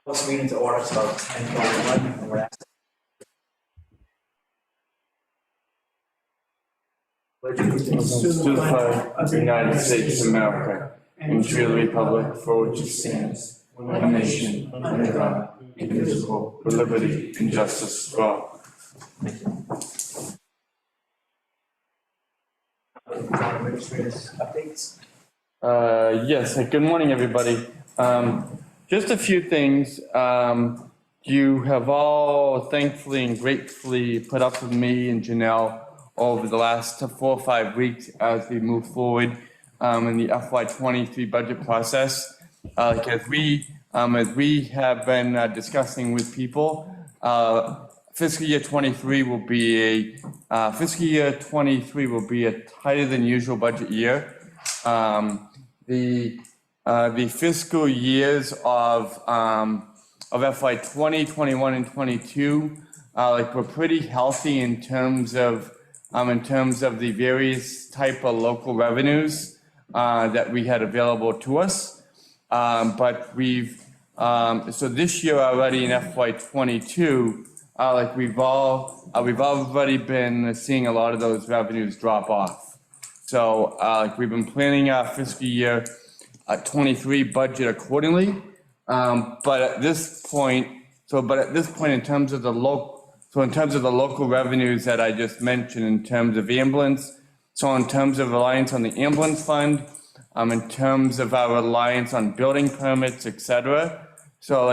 This meeting to order. It's about 10:01, and we're asking. To the flag of the United States of America and to the republic for which it stands, one nation, under God, indivisible, with liberty and justice for all. Administrators updates. Yes, good morning, everybody. Just a few things. You have all thankfully and gratefully put up with me and Janelle over the last 4 or 5 weeks as we move forward in the FY23 budget process. As we have been discussing with people, fiscal year 23 will be a tighter than usual budget year. The fiscal years of FY 20, 21, and 22 were pretty healthy in terms of the various type of local revenues that we had available to us. But so this year already in FY 22, we've already been seeing a lot of those revenues drop off. So we've been planning our fiscal year 23 budget accordingly. But at this point, in terms of the local revenues that I just mentioned, in terms of ambulance, so in terms of reliance on the ambulance fund, in terms of our reliance on building permits, etc. So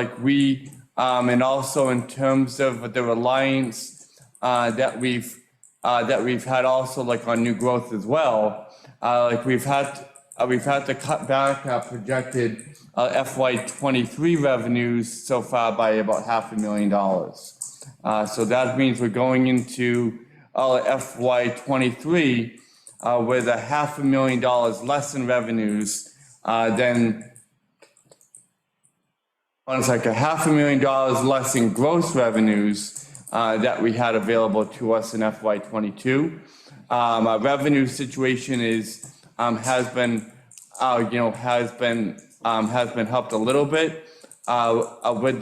and also in terms of the reliance that we've had also on new growth as well. We've had to cut back our projected FY23 revenues so far by about $500,000. So that means we're going into FY23 with $500,000 less in revenues than. It's like $500,000 less in gross revenues that we had available to us in FY22. Our revenue situation has been helped a little bit with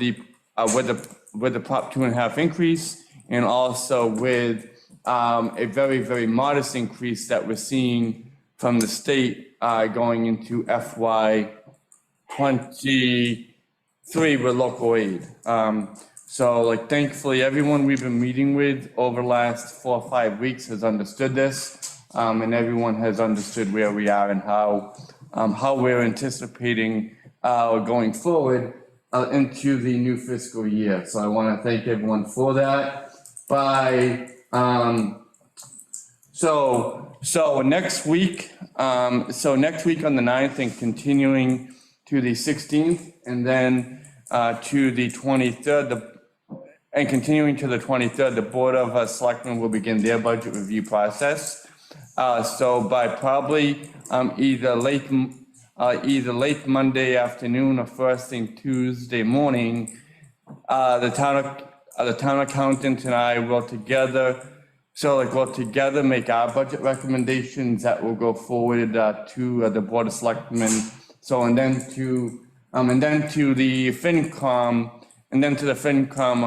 the Prop 2.5 increase, and also with a very, very modest increase that we're seeing from the state going into FY23 with local aid. So thankfully everyone we've been meeting with over the last 4 or 5 weeks has understood this, and everyone has understood where we are and how we're anticipating going forward into the new fiscal year. So I want to thank everyone for that. So next week on the 9th and continuing to the 16th, and then to the 23rd, and continuing to the 23rd, the Board of Selectmen will begin their budget review process. So by probably either late Monday afternoon or first thing Tuesday morning, the town accountant and I will together make our budget recommendations that will go forward to the Board of Selectmen. So and then to the FinCom,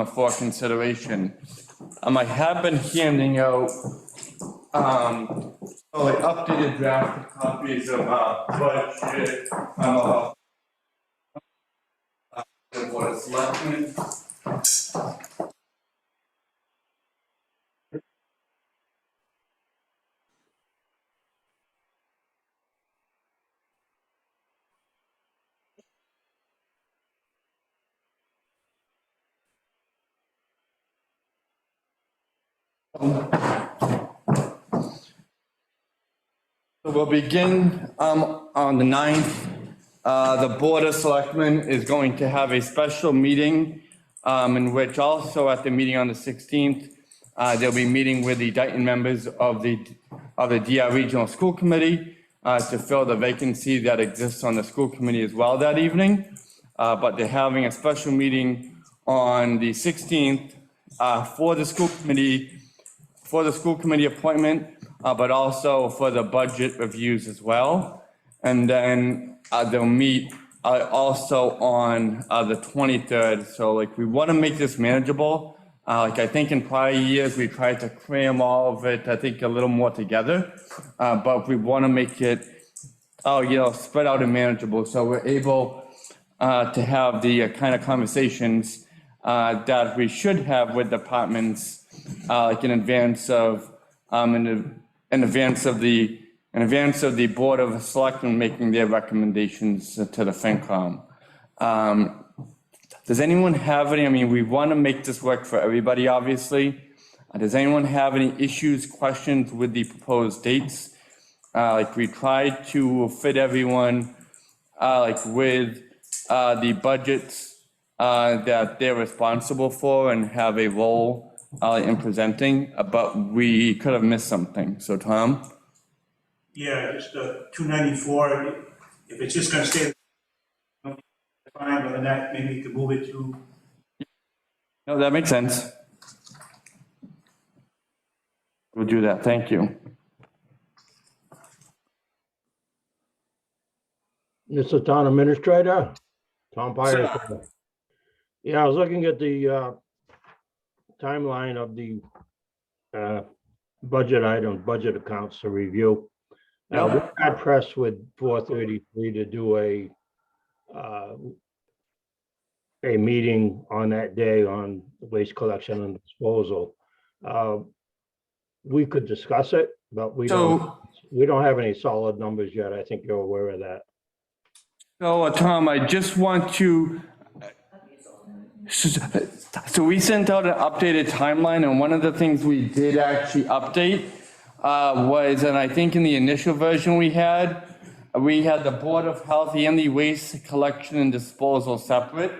for consideration. I have been handing out updated draft copies of budget the Board of Selectmen. We'll begin on the 9th. The Board of Selectmen is going to have a special meeting in which also at the meeting on the 16th, they'll be meeting with the Dayton members of the DR Regional School Committee to fill the vacancy that exists on the school committee as well that evening. But they're having a special meeting on the 16th for the school committee appointment, but also for the budget reviews as well. And then they'll meet also on the 23rd. So like we want to make this manageable. Like I think in prior years, we tried to cram all of it, I think a little more together. But we want to make it, spread out and manageable. So we're able to have the kind of conversations that we should have with departments, like in advance of, in advance of the Board of Selectmen making their recommendations to the FinCom. Does anyone have any, I mean, we want to make this work for everybody, obviously. Does anyone have any issues, questions with the proposed dates? Like we tried to fit everyone, like with the budgets that they're responsible for and have a role in presenting, but we could have missed something. So Tom? Yeah, just 294, if it's just gonna stay, fine, but then that, maybe you could move it to, No, that makes sense. We'll do that, thank you. Mr. Town Administrator, Tom Pires. Yeah, I was looking at the timeline of the budget items, budget accounts to review. We got pressed with 433 to do a meeting on that day on waste collection and disposal. We could discuss it, but we don't have any solid numbers yet. I think you're aware of that. So Tom, I just want to, so we sent out an updated timeline, and one of the things we did actually update was, and I think in the initial version we had the Board of Health and the waste collection and disposal separate.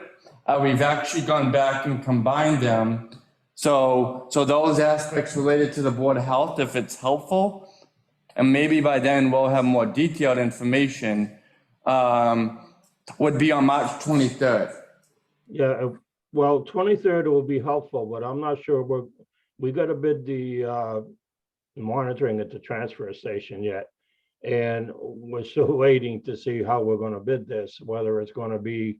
We've actually gone back and combined them. So those aspects related to the Board of Health, if it's helpful, and maybe by then we'll have more detailed information, would be on March 23rd. Yeah, well, 23rd will be helpful, but I'm not sure we got to bid the monitoring at the transfer station yet. And we're still waiting to see how we're going to bid this, whether it's going to be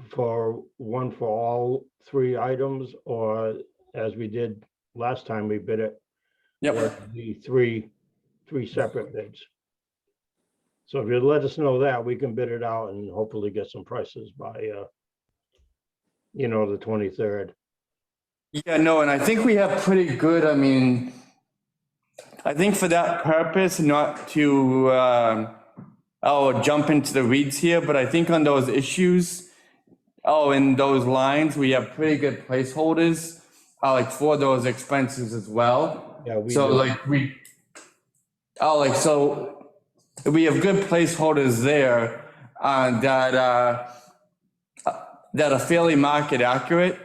for all three items, or as we did last time we bid it, the three separate bids. So if you let us know that, we can bid it out and hopefully get some prices by, the 23rd. Yeah, no, and I think we have pretty good, I mean, I think for that purpose, not to, jump into the weeds here, but I think on those issues, in those lines, we have pretty good placeholders, like for those expenses as well. Yeah, So like we have good placeholders there that are fairly market accurate,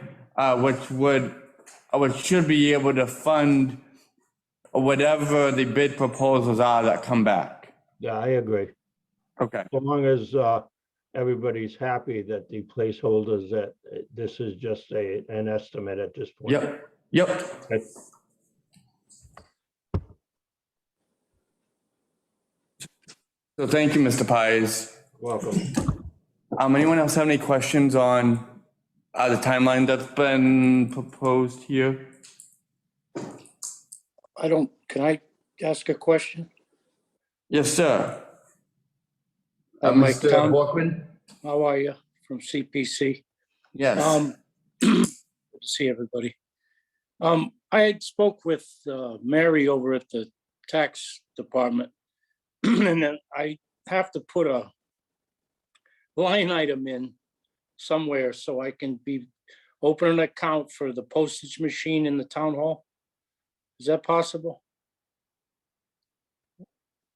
which should be able to fund whatever the bid proposals are that come back. Yeah, I agree. Okay. As long as everybody's happy that the placeholders, that this is just an estimate at this point. Yep. Okay. So thank you, Mr. Pires. Welcome. Anyone else have any questions on the timeline that's been proposed here? Can I ask a question? Yes, sir. Mike Mr. Town, Walkway? how are you? From CPC. Yes. Good to see everybody. I had spoke with Mary over at the tax department, and then I have to put a line item in somewhere so I can open an account for the postage machine in the town hall. Is that possible?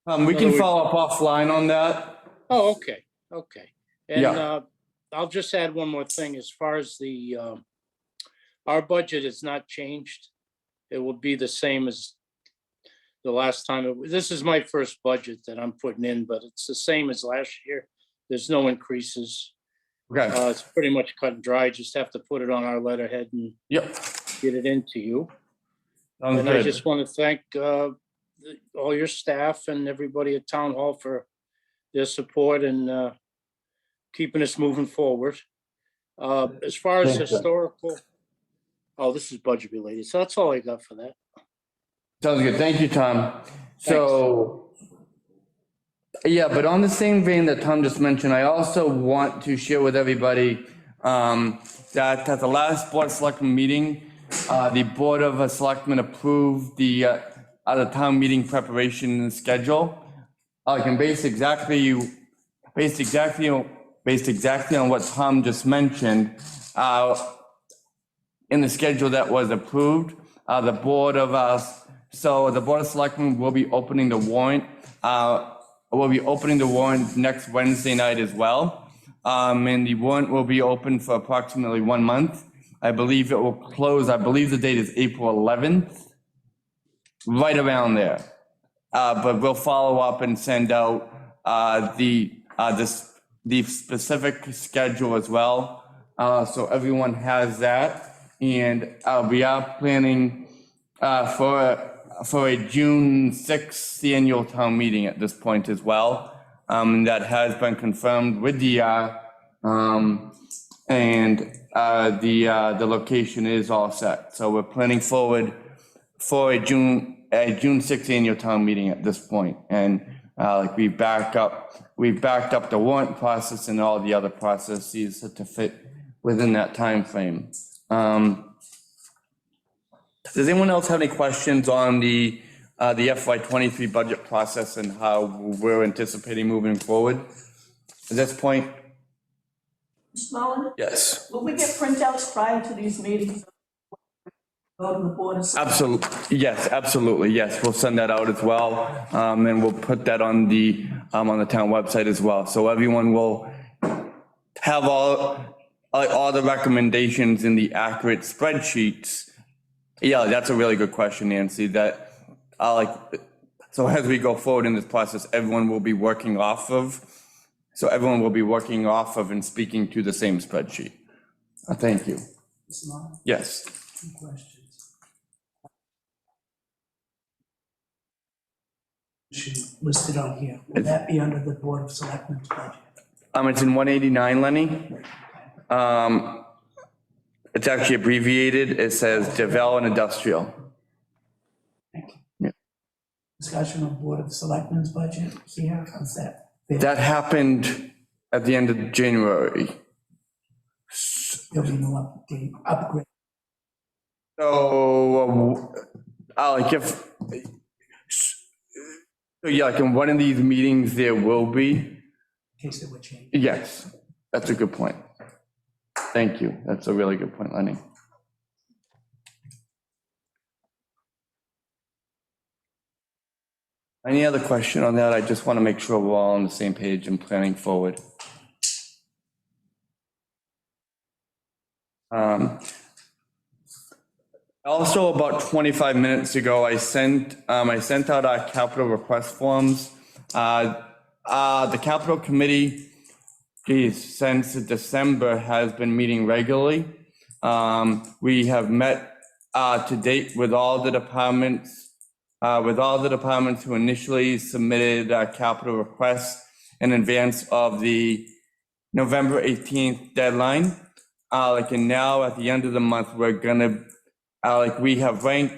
We can follow up offline on that. Oh, okay. And Yeah. I'll just add one more thing. As far as our budget is not changed. It will be the same as the last time. This is my first budget that I'm putting in, but it's the same as last year. There's no increases. Okay. It's pretty much cut and dry. Just have to put it on our letterhead and get it into you. Sounds And good. I just want to thank all your staff and everybody at Town Hall for their support and keeping us moving forward. As far as Thanks, sir. historical, oh, this is budget related, so that's all I got for that. Sounds good. Thank you, Tom. So, yeah, but on the same vein that Tom just mentioned, I also want to share with everybody that at the last Board of Selectmen meeting, the Board of Selectmen approved the town meeting preparation schedule. I can based exactly on what Tom just mentioned. In the schedule that was approved, the Board of Selectmen will be opening the warrant. Next Wednesday night as well. And the warrant will be open for approximately 1 month. I believe it will close, I believe the date is April 11th, right around there. But we'll follow up and send out the specific schedule as well. So everyone has that. And we are planning for a June 6th annual town meeting at this point as well. That has been confirmed with DR, and the location is all set. So we're planning forward for a June 6th annual town meeting at this point. And like we've backed up the warrant process and all the other processes to fit within that time frame. Does anyone else have any questions on the FY23 budget process and how we're anticipating moving forward at this point? Mr. Mullin, Yes. will we get printouts prior to these meetings? Go to the board of. Absolutely. Yes, absolutely. Yes, we'll send that out as well. And we'll put that on the town website as well. So everyone will have all the recommendations in the accurate spreadsheets. Yeah, that's a really good question, Nancy. So as we go forward in this process, everyone will be working off of and speaking to the same spreadsheet. Thank you. Mr. Mullin, Yes. 2 questions. Issue listed on here, would that be under the Board of Selectmen's budget? It's in 189, Lenny. It's actually abbreviated. It says Develop Industrial. Thank you. Yeah. Discussion on Board of Selectmen's budget here, how's that? That happened at the end of January. There'll be no upgrade. So, like in one of these meetings, there will be. In case there were changes. Yes, that's a good point. Thank you. That's a really good point, Lenny. Any other question on that? I just want to make sure we're all on the same page and planning forward. Also, about 25 minutes ago, I sent out our capital request forms. The capital committee, since December, has been meeting regularly. We have met to date with all the departments who initially submitted capital requests in advance of the November 18th deadline. And now at the end of the month, we're gonna, we have ranked,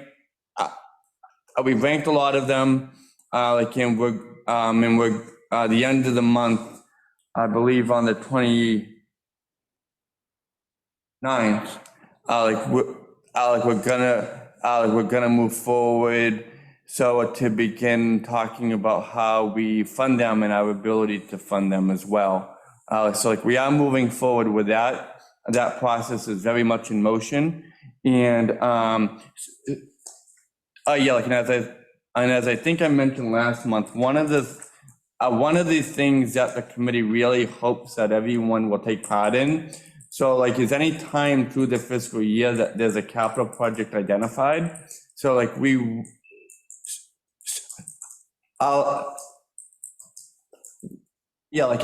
we've ranked a lot of them, and we're the end of the month, I believe on the 29th, we're gonna move forward. So to begin talking about how we fund them and our ability to fund them as well. So we are moving forward with that. That process is very much in motion. And as I think I mentioned last month, one of the things that the committee really hopes that everyone will take part in. So is any time through the fiscal year that there's a capital project identified. So at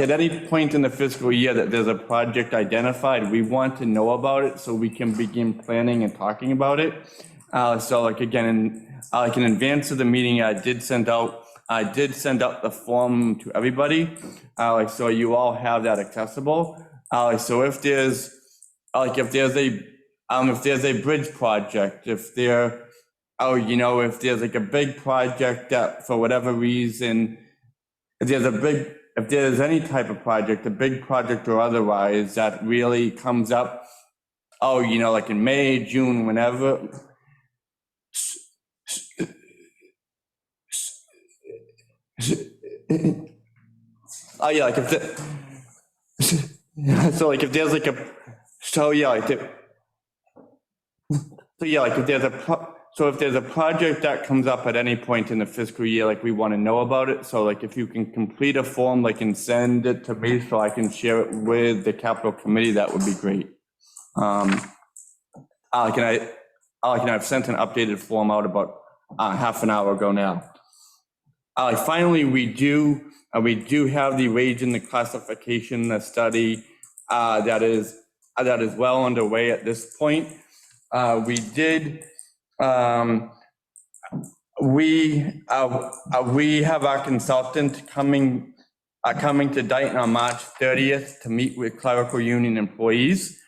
any point in the fiscal year that there's a project identified, we want to know about it so we can begin planning and talking about it. Again, in advance of the meeting, I did send out I did send out the form to everybody, so you all have that accessible. So if there's, if there's a bridge project, if there, if there's like a big project that for whatever reason, if there's any type of project, a big project or otherwise, that really comes up, like in May, June, whenever. Oh yeah, like if so like if there's like a, so yeah, like if there's so if there's a project that comes up at any point in the fiscal year, like we want to know about it. So like if you can complete a form, like and send it to me so I can share it with the capital committee, that would be great. I've sent an updated form out about half an hour ago now. Finally, we do have the wage and the classification study that is well underway at this point. We have our consultant coming to Dayton on March 30th to meet with clerical union employees.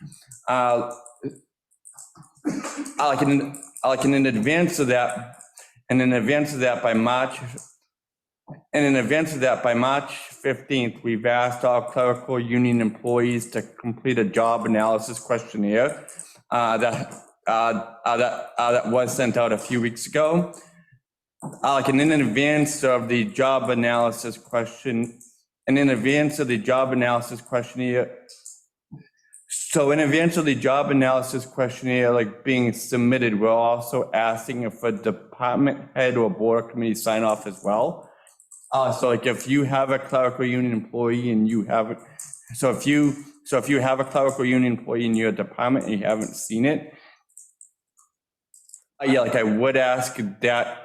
In advance of that, by March 15th, we've asked our clerical union employees to complete a job analysis questionnaire that was sent out a few weeks ago. In advance of the job analysis questionnaire, like being submitted, we're also asking if a department head or board committee sign off as well. So like if you have a clerical union employee and you haven't, so if you have a clerical union employee in your department and you haven't seen it, I would ask that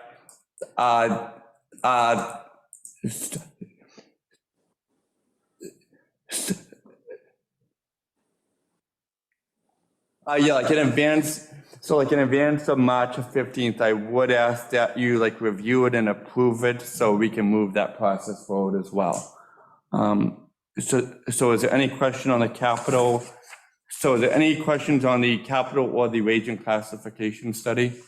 in advance of March 15th, I would ask that you review it and approve it so we can move that process forward as well. So is there any question on the capital? So is there any questions on the capital or the wage and classification study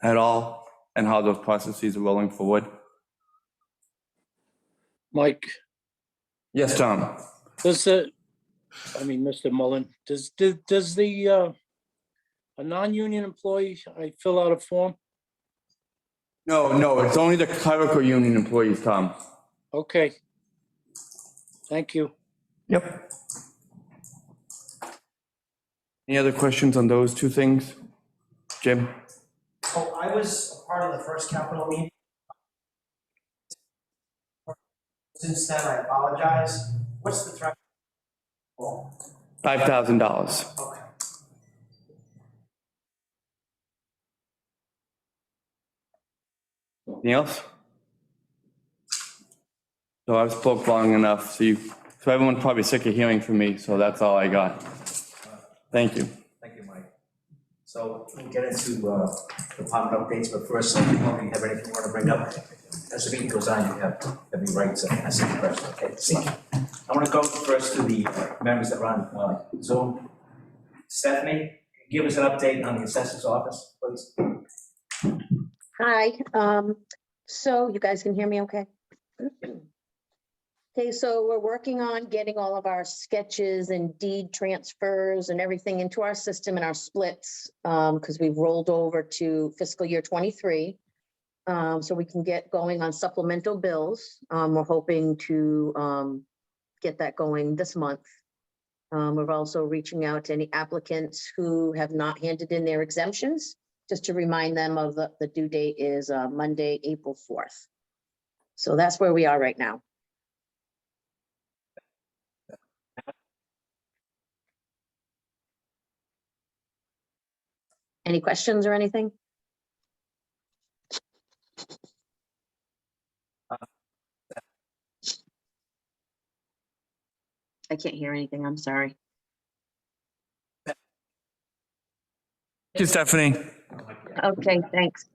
at all, and how those processes are rolling forward? Mike, Yes, Tom. Mr. Mullen, does the a non-union employee, I fill out a form? No, it's only the clerical union employees, Tom. Okay. Thank you. Yep. Any other questions on those two things? Jim? Oh, I was a part of the first capital meeting. Since then, I apologize. What's the threshold? $5,000. Okay. Anything else? So I've spoke long enough, so everyone's probably sick of hearing from me, so that's all I got. Thank you. Thank you, Mike. So we'll get into department updates, but first, if you have anything you want to bring up, as the meeting goes on, you have every right to ask any question. Okay, see. I want to go first to the members that are on Zoom. Stephanie, give us an update on the assessor's office, please. Hi, so you guys can hear me okay? Okay, so we're working on getting all of our sketches and deed transfers and everything into our system and our splits, because we've rolled over to fiscal year 23. So we can get going on supplemental bills. We're hoping to get that going this month. We're also reaching out to any applicants who have not handed in their exemptions, just to remind them of the due date is Monday, April 4th. So that's where we are right now. Any questions or anything? I can't hear anything, I'm sorry. Thank you, Stephanie. Okay, thanks.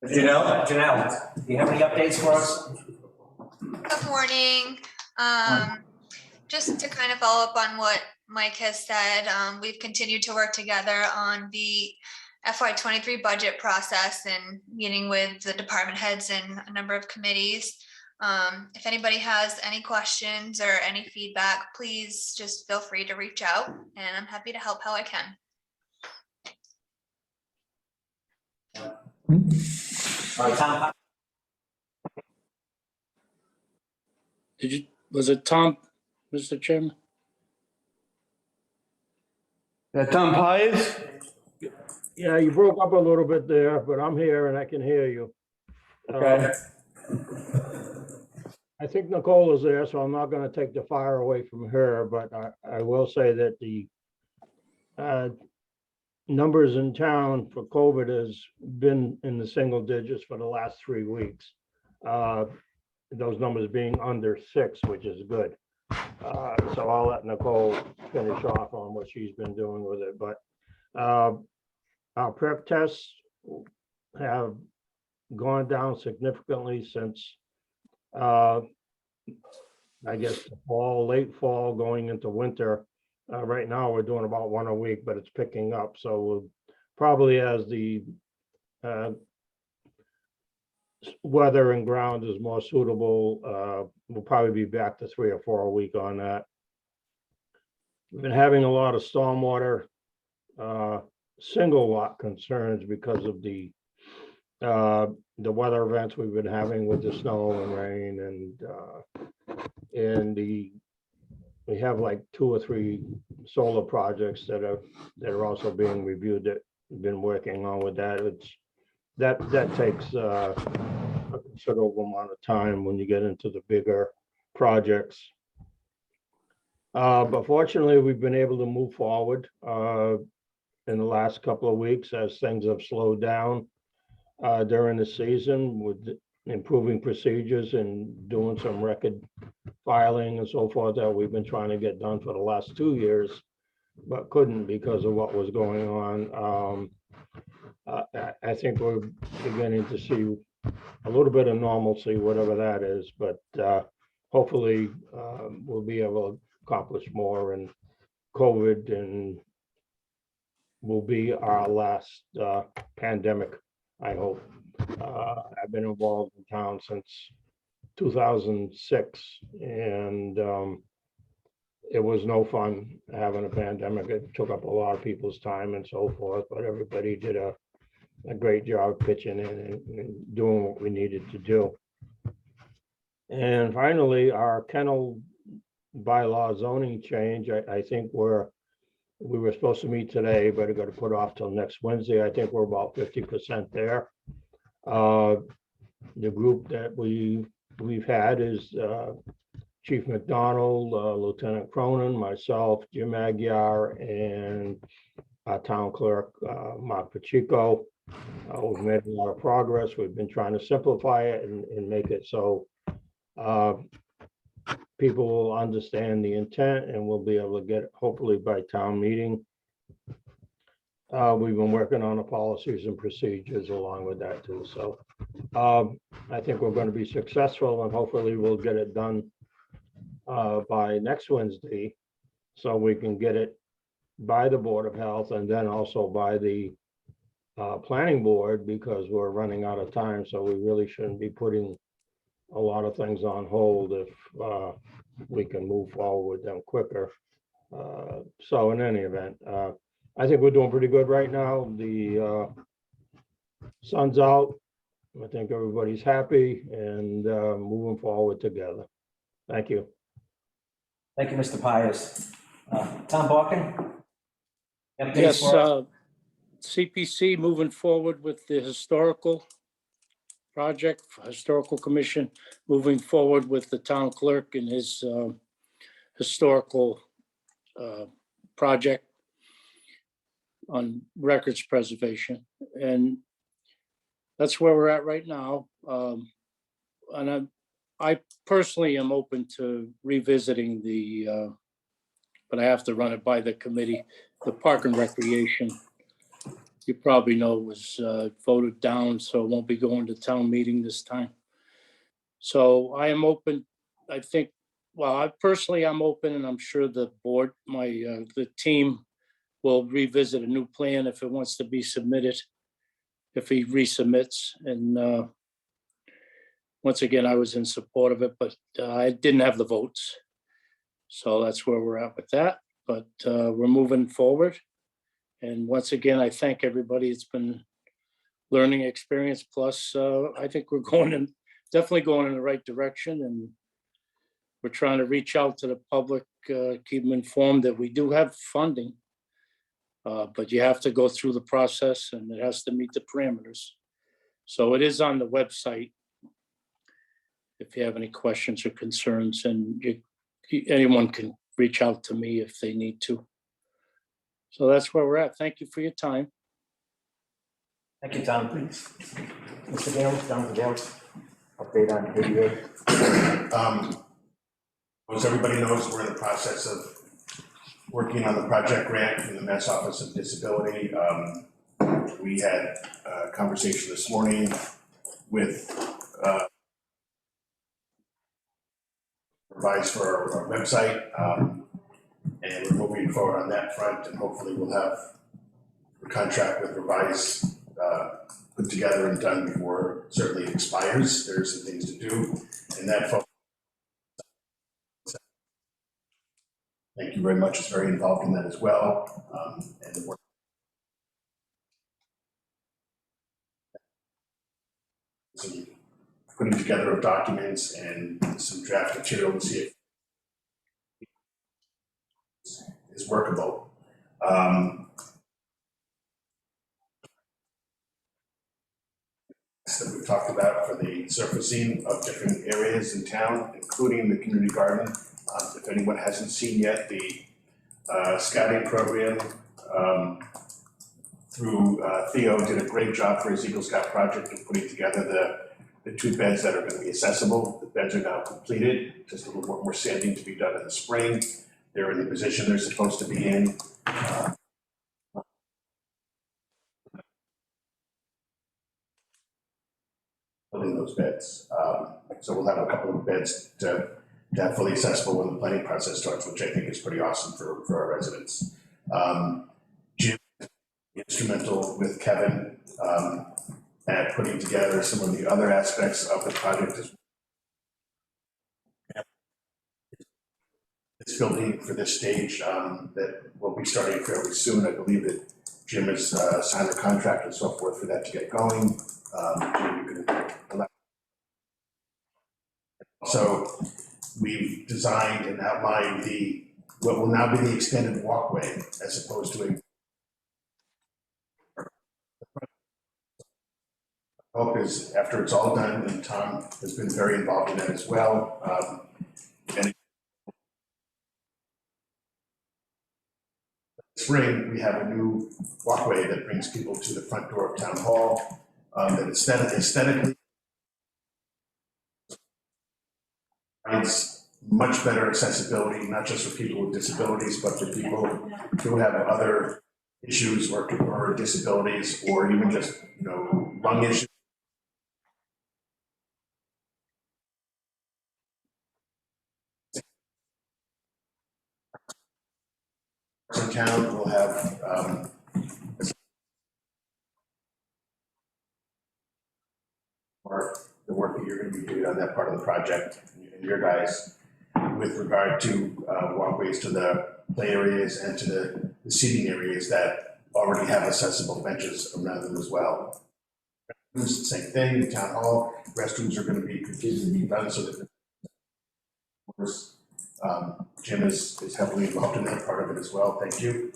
Janelle, do you have any updates for us? Good morning. Just to kind of follow up on what Mike has said, we've continued to work together on the FY23 budget process and meeting with the department heads and a number of committees. If anybody has any questions or any feedback, please just feel free to reach out and I'm happy to help how I can. All right, Tom. Was it Tom, Mr. Chairman? Tom Pius? Yeah, you broke up a little bit there, but I'm here and I can hear you. Okay. I think Nicole is there, so I'm not gonna take the fire away from her, but I will say that the numbers in town for COVID has been in the single digits for the last 3 weeks. Those numbers being under 6, which is good. So I'll let Nicole finish off on what she's been doing with it, but our prep tests have gone down significantly since I guess the fall, late fall, going into winter. Right now, we're doing about 1 a week, but it's picking up. So we'll probably, as the weather and ground is more suitable, we'll probably be back to 3 or 4 a week on that. We've been having a lot of stormwater single lot concerns because of the weather events we've been having with the snow and rain, and we have like 2 or 3 solar projects that are also being reviewed that we've been working on with that. That takes a considerable amount of time when you get into the bigger projects. But fortunately, we've been able to move forward in the last couple of weeks as things have slowed down during the season with improving procedures and doing some record filing and so forth that we've been trying to get done for the last 2 years, but couldn't because of what was going on. I think we're beginning to see a little bit of normalcy, whatever that is, but hopefully we'll be able to accomplish more, and COVID and will be our last pandemic, I hope. I've been involved in town since 2006, and it was no fun having a pandemic. It took up a lot of people's time and so forth, but everybody did a great job pitching in and doing what we needed to do. And finally, our kennel bylaw zoning change, I think we were supposed to meet today, but it got to put off till next Wednesday. I think we're about 50% there. The group that we've had is Chief McDonald, Lieutenant Cronin, myself, Jim Aguirre, and our town clerk, Mark Pacheco. We've made a lot of progress. We've been trying to simplify it and make it so people will understand the intent, and we'll be able to get it hopefully by town meeting. We've been working on the policies and procedures along with that too. So I think we're going to be successful, and hopefully we'll get it done by next Wednesday, so we can get it by the Board of Health and then also by the planning board, because we're running out of time. So we really shouldn't be putting a lot of things on hold if we can move forward with them quicker. So in any event, I think we're doing pretty good right now. The sun's out. I think everybody's happy and moving forward together. Thank you. Thank you, Mr. Pius. Tom Balkin? Yes, CPC moving forward with the historical project, historical commission, moving forward with the town clerk and his historical project on records preservation. And that's where we're at right now. And I personally am open to revisiting but I have to run it by the committee, the Park and Recreation you probably know, was voted down, so it won't be going to town meeting this time. So I am open, I think, well, I personally, I'm open, and I'm sure the board, the team will revisit a new plan if it wants to be submitted, if he resubmits. And once again, I was in support of it, but I didn't have the votes. So that's where we're at with that, but we're moving forward. And once again, I thank everybody. It's been learning experience. Plus, I think we're definitely going in the right direction, and we're trying to reach out to the public, keep them informed that we do have funding, but you have to go through the process, and it has to meet the parameters. So it is on the website if you have any questions or concerns, and anyone can reach out to me if they need to. So that's where we're at. Thank you for your time. Thank you, Tom. Mr. Gale, John Gale, update on ADA. As everybody knows, we're in the process of working on the project grant from the Mass Office of Disability. We had a conversation this morning with Revice for our website, and we're moving forward on that front, and hopefully we'll have the contract with Revice put together and done before certainly it expires. There's some things to do, and that thank you very much. It's very involved in that as well, and the work. Some putting together of documents and some draft material to see if is workable. That we've talked about for the surfacing of different areas in town, including the community garden. If anyone hasn't seen yet, the scouting program through Theo did a great job for his Eagle Scout project in putting together the 2 beds that are going to be accessible. The beds are now completed, just a little more sanding to be done in the spring. They're in the position they're supposed to be in. Building those beds. So we'll have a couple of beds to have fully accessible when the planning process starts, which I think is pretty awesome for our residents. Jim, instrumental with Kevin at putting together some of the other aspects of the project. This building for this stage that will be starting fairly soon. I believe that Jim has signed a contract and so forth for that to get going. Jim, you can so we've designed and outlined what will now be the extended walkway as opposed to hope is after it's all done, and Tom has been very involved in that as well. And spring, we have a new walkway that brings people to the front door of Town Hall that aesthetically provides much better accessibility, not just for people with disabilities, but for people who have other issues or disabilities, or even just, lung issues. In town, we'll have the work that you're going to be doing on that part of the project, and your guys, with regard to walkways to the play areas and to the seating areas that already have accessible benches around them as well. Same thing, the town hall, restrooms are going to be continuing to be done so that Jim is heavily involved in that part of it as well. Thank you.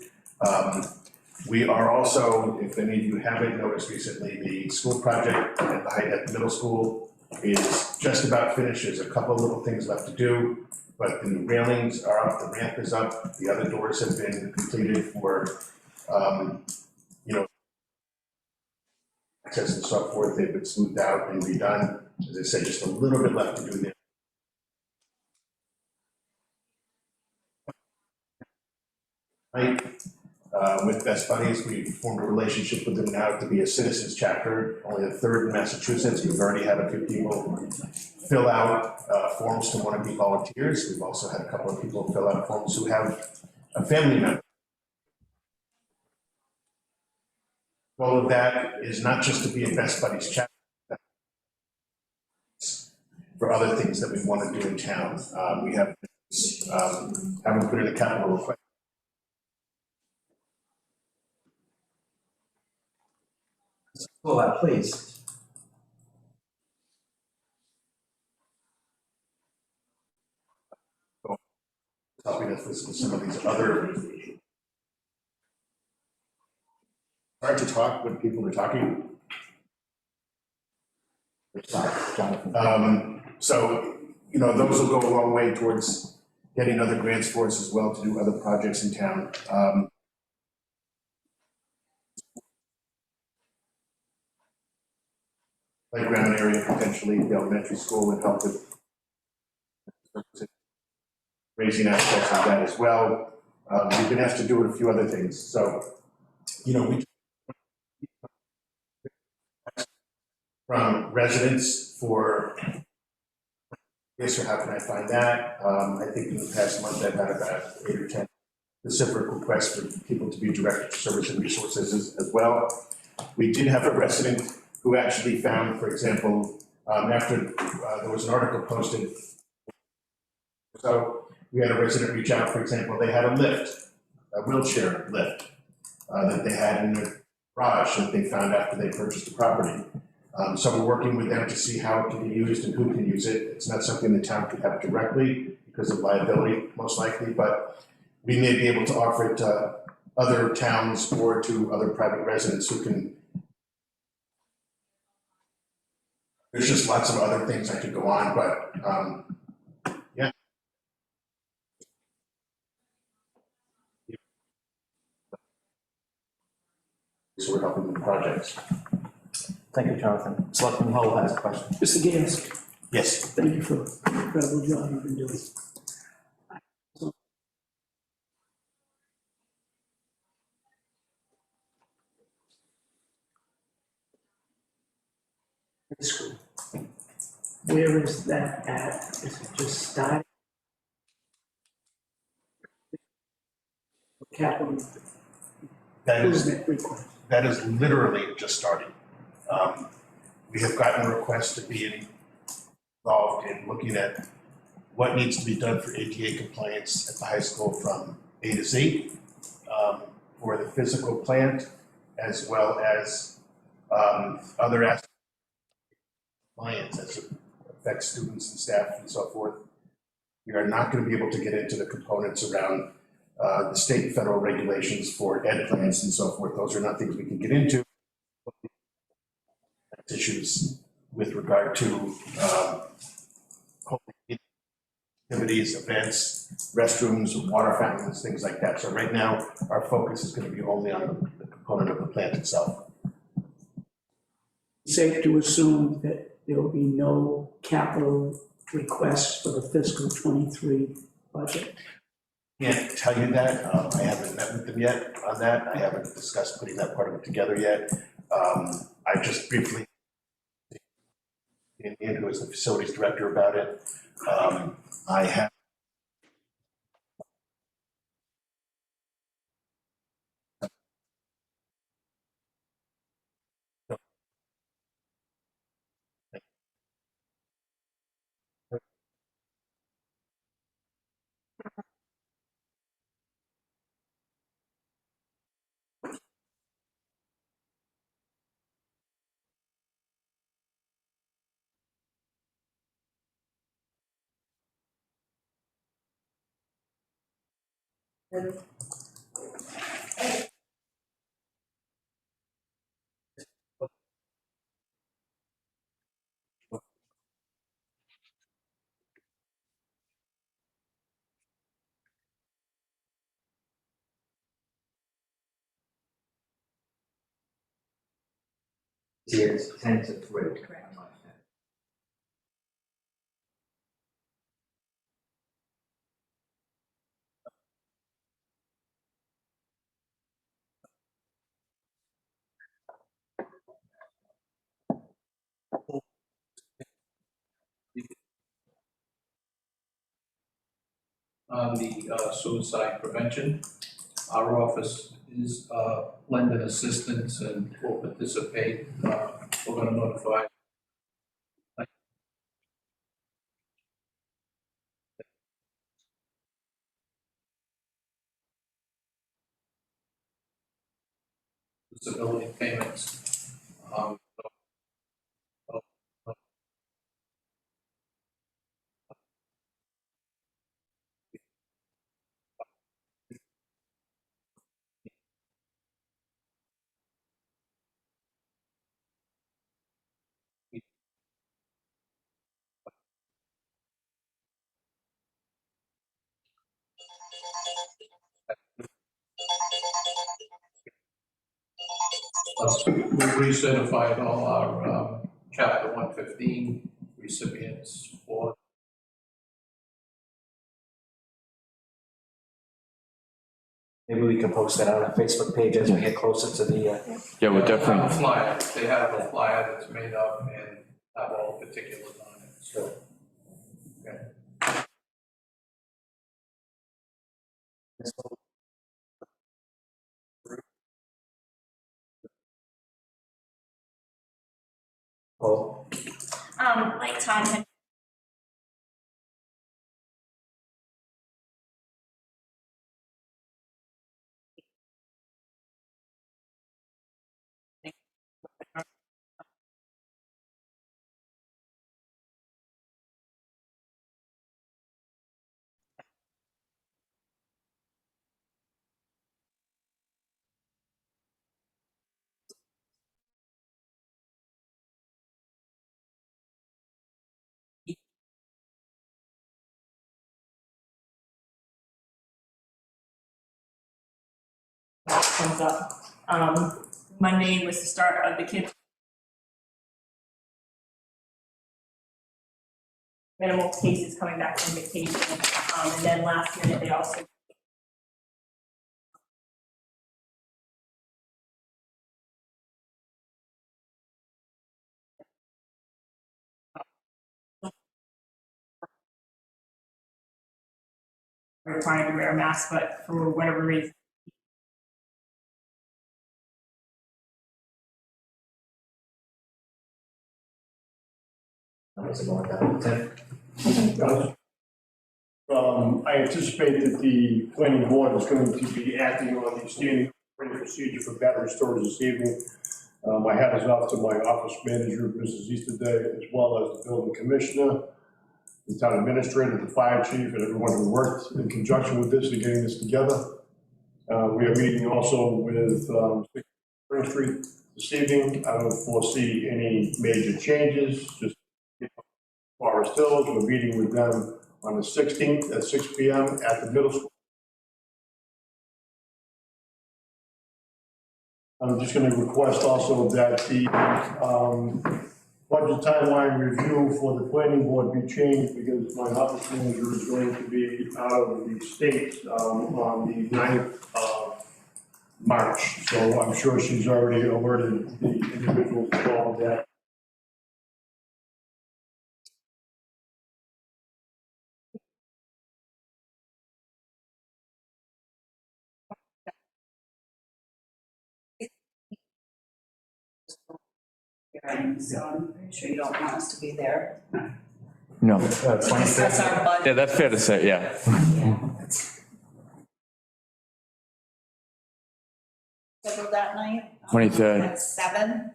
We are also, if any of you haven't noticed recently, the school project at the High Middle School is just about finished. There's a couple of little things left to do, but the railings are up, the ramp is up, the other doors have been completed for, access and so forth. They've been smoothed out and redone. As I said, just a little bit left to do there. with Best Buddies. We formed a relationship with them now to be a citizens chapter, only the third in Massachusetts. We've already had a few people fill out forms to want to be volunteers. We've also had a couple of people fill out forms who have a family member. All of that is not just to be a Best Buddies chapter, for other things that we want to do in town. We have haven't put in a capital request. Please. Helping us with some of these other. Hard to talk when people are talking. So, you know, those will go a long way towards getting other grants for us as well to do other projects in town. Playground area, potentially, the elementary school would help with raising aspects of that as well. We've been asked to do a few other things. So, you know, we from residents for, yes, or how can I find that? I think in the past month I've had about 8 or 10 specific requests for people to be directed to service and resources as well. We did have a resident who actually found, for example, after there was an article posted, so we had a resident reach out, for example, they had a lift, a wheelchair lift that they had in their garage that they found after they purchased the property. So we're working with them to see how it can be used and who can use it. It's not something the town could have directly because of liability, most likely, but we may be able to offer it to other towns or to other private residents who can. There's just lots of other things I could go on, but yeah. So we're helping with projects. Thank you, Jonathan. Selectman Hull has a question. Mr. Gasko, Yes. thank you for the incredible job you've been doing. School. Where is that at? Is it just starting? Capital That is, improvement request. that is literally just starting. We have gotten a request to be involved in looking at what needs to be done for ADA compliance at the high school from A to Z, for the physical plant, as well as other aspects of compliance as it affects students and staff and so forth. We are not going to be able to get into the components around the state and federal regulations for ed plans and so forth. Those are not things we can get into. Issues with regard to activities, events, restrooms, water fountains, things like that. So right now, our focus is going to be only on the component of the plant itself. Safe to assume that there will be no capital requests for the fiscal '23 budget. Can't tell you that. I haven't met with them yet on that. I haven't discussed putting that part of it together yet. I just briefly, Ian, who is the facilities director, about it. I have. It's 10 to 3. on the suicide prevention. Our office is lending assistance and will participate. We're gonna notify disability payments. We recertified all our Chapter 115 recipients for. Maybe we can post that on our Facebook page as we get closer to the, Yeah, we're They have a definitely, flyer, they have a flyer that's made up and have all particulars on it, so. Okay. oh, Like Tom had. Comes up. Monday was the start of the kids. Minimal cases coming back from vacation, and then last minute they also. Required to wear a mask, but for whatever reason. how's it going down? Tim? I anticipate that the planning board is going to be acting on the standing operating procedure for battery storage this evening. My hat is off to my office manager, Mrs. Easterday, as well as the building commissioner, the town administrator, the fire chief, and everyone who worked in conjunction with this and getting this together. We are meeting also with Spring Street this evening. I don't foresee any major changes, just Forest Hills. We're meeting with them on the 16th at 6 p.m. at the middle school. I'm just going to request also that the budget timeline review for the planning board be changed because my office manager is going to be out of the state on the 9th of March. So I'm sure she's already alerted the individuals involved that. So I'm pretty sure you don't want us to be there. no. Discuss our budget. Yeah, that's fair to say, yeah. Scheduled that night. 23rd. At 7.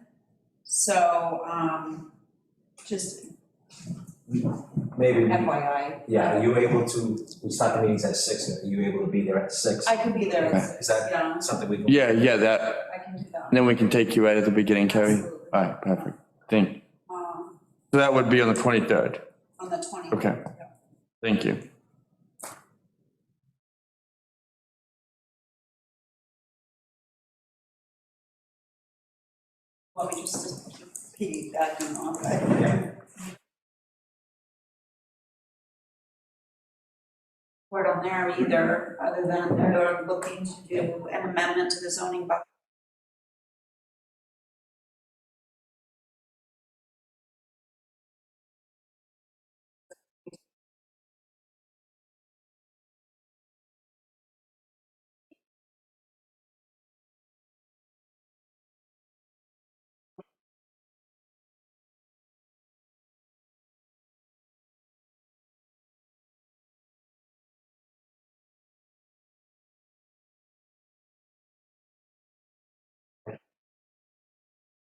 So, just Maybe, FYI. yeah, are you able to, we start the meetings at 6, are you able to be there at 6? I could be there at Okay. 6, Is that yeah, something we can? Yeah, that, I can do that. then we can take you right at the beginning, Carrie. Absolutely. All right, perfect. Thank you. Um, So that would be on the 23rd. on the 20th. Okay. Thank you. Let me just piggybacking on that. Word on there either, other than they're looking to do an amendment to the zoning bylaw.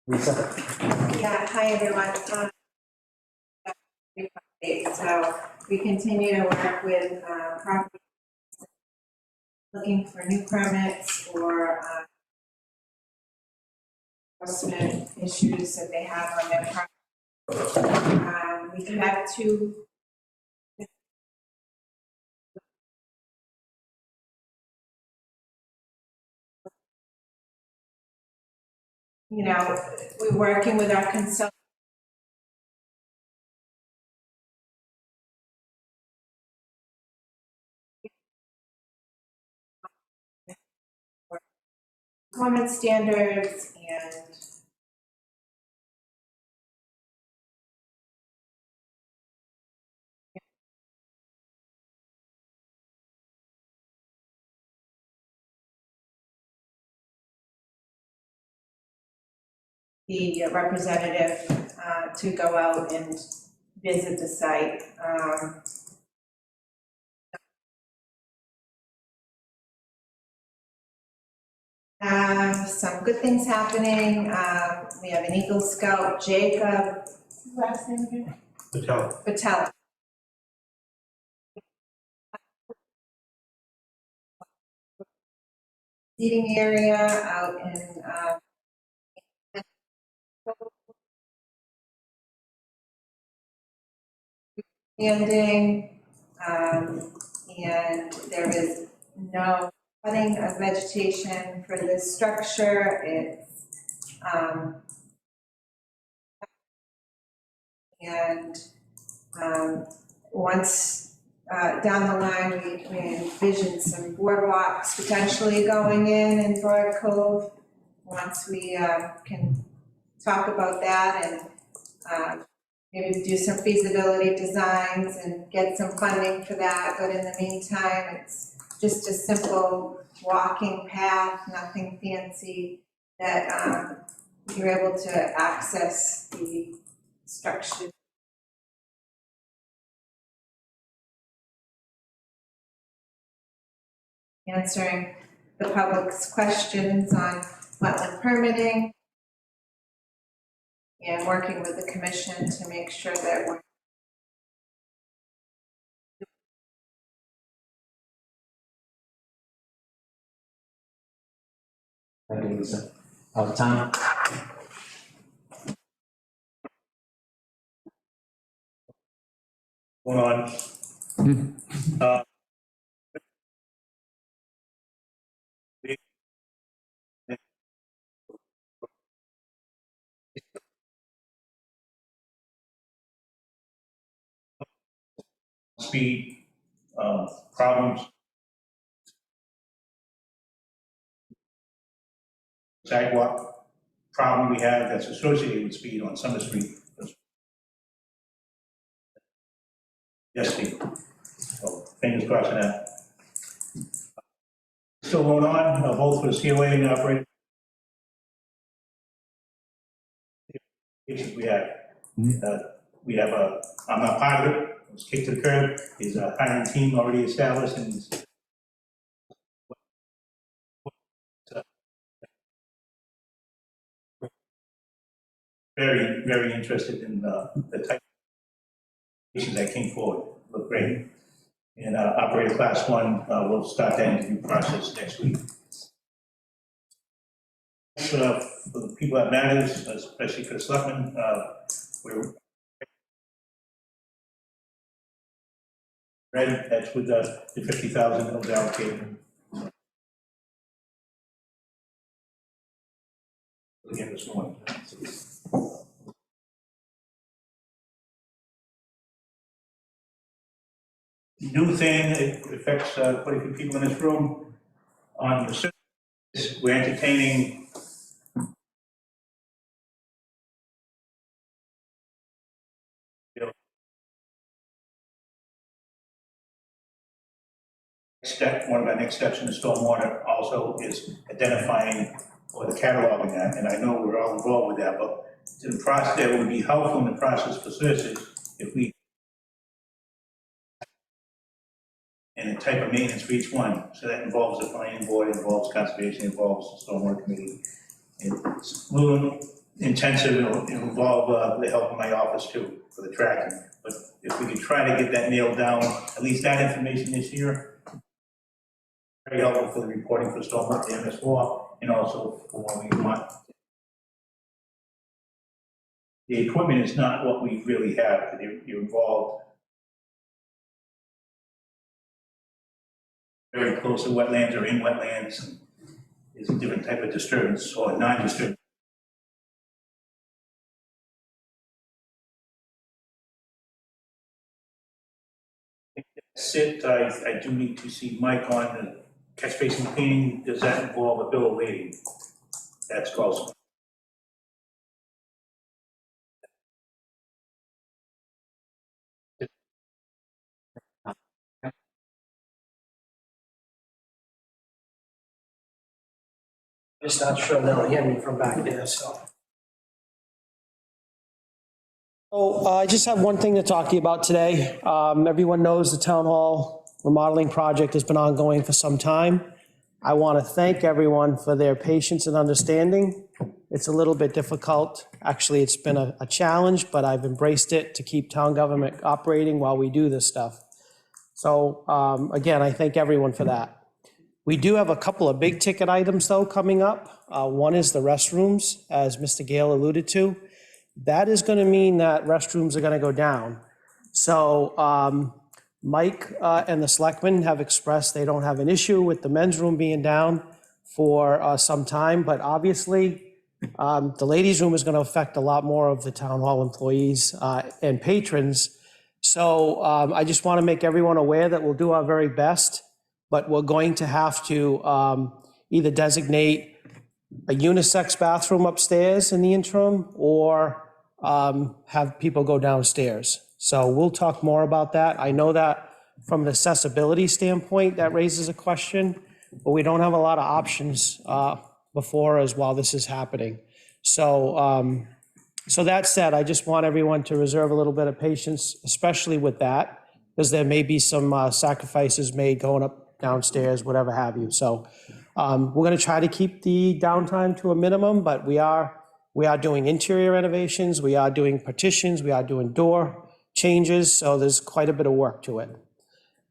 Lisa? Yeah, hi everyone. So we continue to work with property looking for new permits or enforcement issues that they have on their property. We do have two. You know, we're working with our consultant. Performance standards and the representative to go out and visit the site. Some good things happening. We have an Eagle Scout, Jacob, what's his last name again? Patel. Seating area out in standing, and there is no cutting of vegetation for this structure. It's once down the line, we envision some boardwalks potentially going in Broad Cove. Once we can talk about that and maybe do some feasibility designs and get some funding for that. But in the meantime, it's just a simple walking path, nothing fancy, that you're able to access the structure. Answering the public's questions on wetland permitting and working with the commission to make sure that we're Thank you, Lisa. Out of time? Going on. Speed, problems. Sidewalk problem we have that's associated with speed on Summer Street. Yes, Steve. So fingers crossed on that. Still going on, both for the COA and the operator. We have, I'm not part of it, it was kicked to the curb, is a hiring team already established and very, very interested in the type of issues that came forward, look great. And operator class 1, we'll start that interview process next week. For the people that matters, especially for the selectmen, we're ready. That's with the 50,000 that was allocated. Again this morning. New thing, it affects quite a few people in this room. On the surface, we're entertaining step, one of our next steps in the stormwater also is identifying or the cataloging that, and I know we're all involved with that, but in the process, that would be helpful in the process for citizens if we and the type of maintenance for each one. So that involves the planning board, involves conservation, involves the stormwater committee. It's a little intensive, it'll involve the help of my office too, for the tracking. But if we could try to get that nailed down, at least that information this year, very helpful for the reporting for stormwater and MS4, and also for what we want. The equipment is not what we really have, because you're involved very close to wetlands or in wetlands, and is a different type of disturbance or non-disturbance. That's it. I do need to see Mike on the catch basin cleaning. Does that involve a bill of lading? That's close. Just not sure they'll hear me from back there, so. So I just have one thing to talk to you about today. Everyone knows the town hall remodeling project has been ongoing for some time. I want to thank everyone for their patience and understanding. It's a little bit difficult. Actually, it's been a challenge, but I've embraced it to keep town government operating while we do this stuff. So again, I thank everyone for that. We do have a couple of big ticket items though coming up. One is the restrooms, as Mr. Gale alluded to. That is going to mean that restrooms are going to go down. So Mike and the selectmen have expressed they don't have an issue with the men's room being down for some time, but obviously the ladies' room is going to affect a lot more of the town hall employees and patrons. So I just want to make everyone aware that we'll do our very best, but we're going to have to either designate a unisex bathroom upstairs in the interim or have people go downstairs. So we'll talk more about that. I know that from an accessibility standpoint, that raises a question, but we don't have a lot of options before us while this is happening. So, so that said, I just want everyone to reserve a little bit of patience, especially with that, because there may be some sacrifices made going up downstairs, whatever have you. So we're going to try to keep the downtime to a minimum, but we are doing interior renovations, we are doing partitions, we are doing door changes, so there's quite a bit of work to it.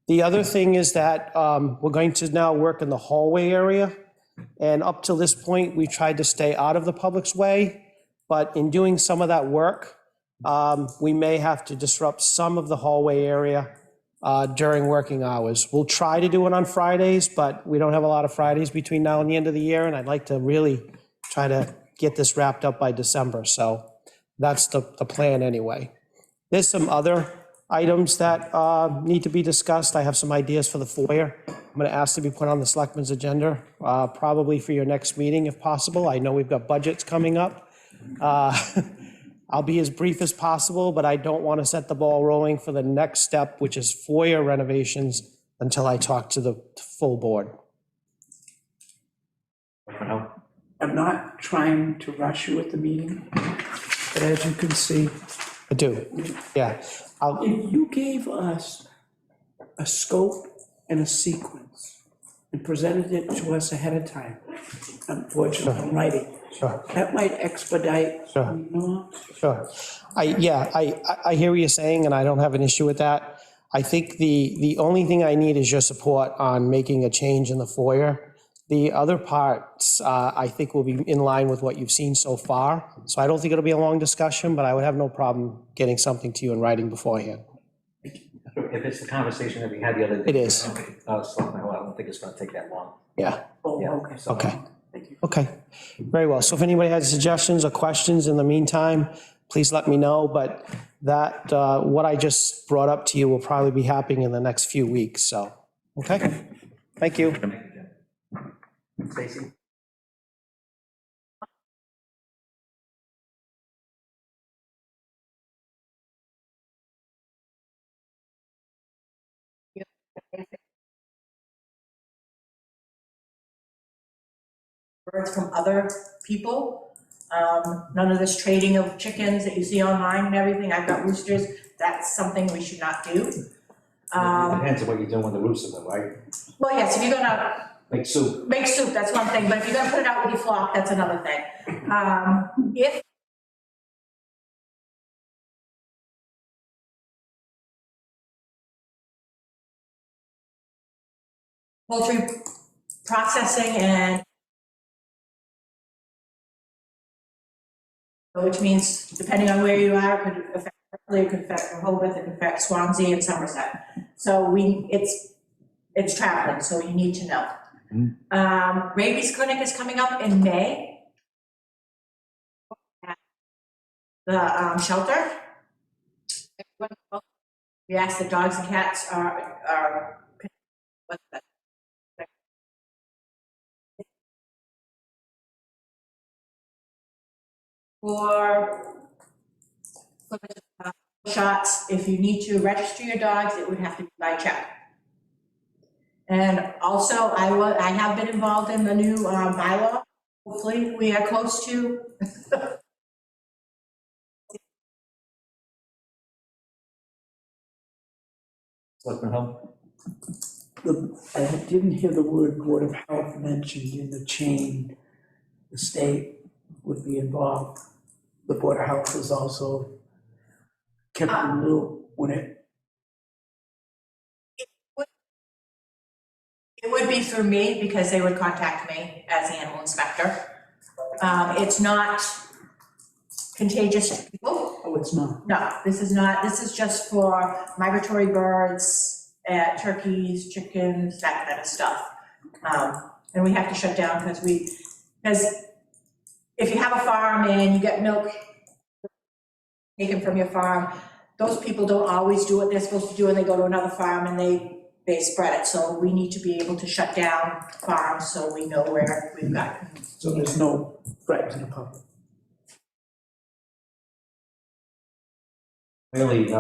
The other thing is that we're going to now work in the hallway area, and up till this point, we tried to stay out of the public's way, but in doing some of that work, we may have to disrupt some of the hallway area during working hours. We'll try to do it on Fridays, but we don't have a lot of Fridays between now and the end of the year, and I'd like to really try to get this wrapped up by December, so that's the plan anyway. There's some other items that need to be discussed. I have some ideas for the foyer. I'm going to ask to be put on the selectmen's agenda, probably for your next meeting if possible. I know we've got budgets coming up. I'll be as brief as possible, but I don't want to set the ball rolling for the next step, which is foyer renovations, until I talk to the full board. I'm not trying to rush you at the meeting, but as you can see. I do, yeah. If you gave us a scope and a sequence and presented it to us ahead of time, unfortunately, in writing, Sure. that might expedite. Sure. Sure. I hear what you're saying, and I don't have an issue with that. I think the only thing I need is your support on making a change in the foyer. The other parts, I think, will be in line with what you've seen so far. So I don't think it'll be a long discussion, but I would have no problem getting something to you in writing beforehand. If it's the conversation that we had the other day. It is. Okay, I don't think it's gonna take that long. Yeah. Oh, Yeah, okay. so- Okay. Thank you. Okay. Very well. So if anybody has suggestions or questions in the meantime, please let me know. But that, what I just brought up to you will probably be happening in the next few weeks. So, okay. Thank you. Stacy? Birds from other people. None of this trading of chickens that you see online and everything. I've got roosters. That's something we should not do. It depends on what you're doing with the roosters, though, right? Well, yes, if you're gonna Make soup. make soup, that's one thing, but if you're gonna put it out with your flock, that's another thing. If poultry processing and which means depending on where you are, it could affect Berkeley, it could affect Rehoboth, it could affect Swansea and Somerset. So it's traveling, so you need to know. Rabies Clinic is coming up in May. At the shelter. We asked the dogs and cats are what's that? For shots, if you need to register your dogs, it would have to be by check. And also, I have been involved in the new bylaw. Hopefully, we are close to. Selectman Hull? I didn't hear the word Board of Health mentioned in the chain. The state would be involved. The Board of Health is also kept in the loop when it. It would be through me because they would contact me as the animal inspector. It's not contagious to people. Oh, it's not? No, this is not. This is just for migratory birds, turkeys, chickens, that kind of stuff. And we have to shut down because if you have a farm and you get milk taken from your farm, those people don't always do what they're supposed to do and they go to another farm and they spread it. So we need to be able to shut down farms so we know where we've got. So there's no threat to the public? Really,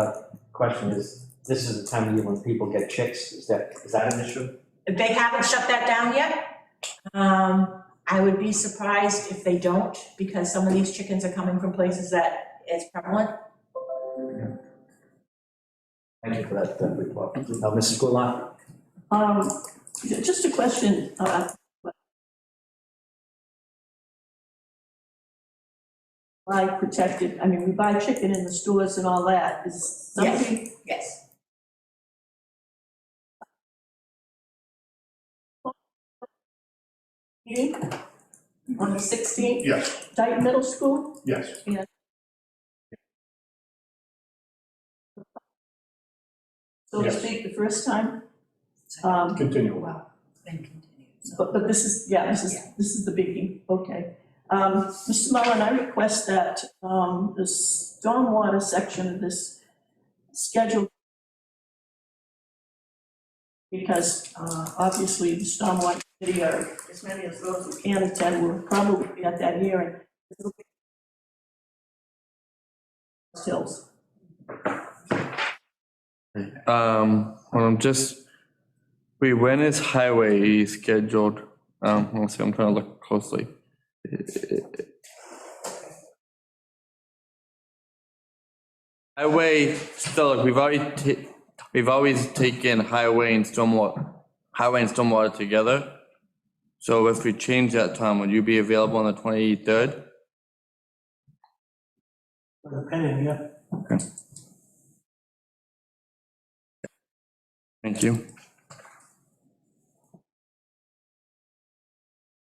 question is, this is the time of year when people get chicks, is that an issue? They haven't shut that down yet. I would be surprised if they don't, because some of these chickens are coming from places that it's prevalent. Thank you for that report. Mrs. Goulart? Just a question. Buy protected, I mean, we buy chicken in the stores and all that. Is something? Yes. Meeting on the 16th? Yes. Dayton Middle School? Yes. Yeah. So to Yes. speak, the first time? Continue. But this is, this is the biggie, okay. Mr. Mullen, I request that the stormwater section of this schedule, because obviously the stormwater committee, or as many as those who can attend, will probably be at that hearing. Stills. When is highway scheduled? Let's see, I'm trying to look closely. Highway, still, like, we've always taken highway and stormwater together. So if we change that time, would you be available on the 23rd? Depending, yeah. Okay. Thank you.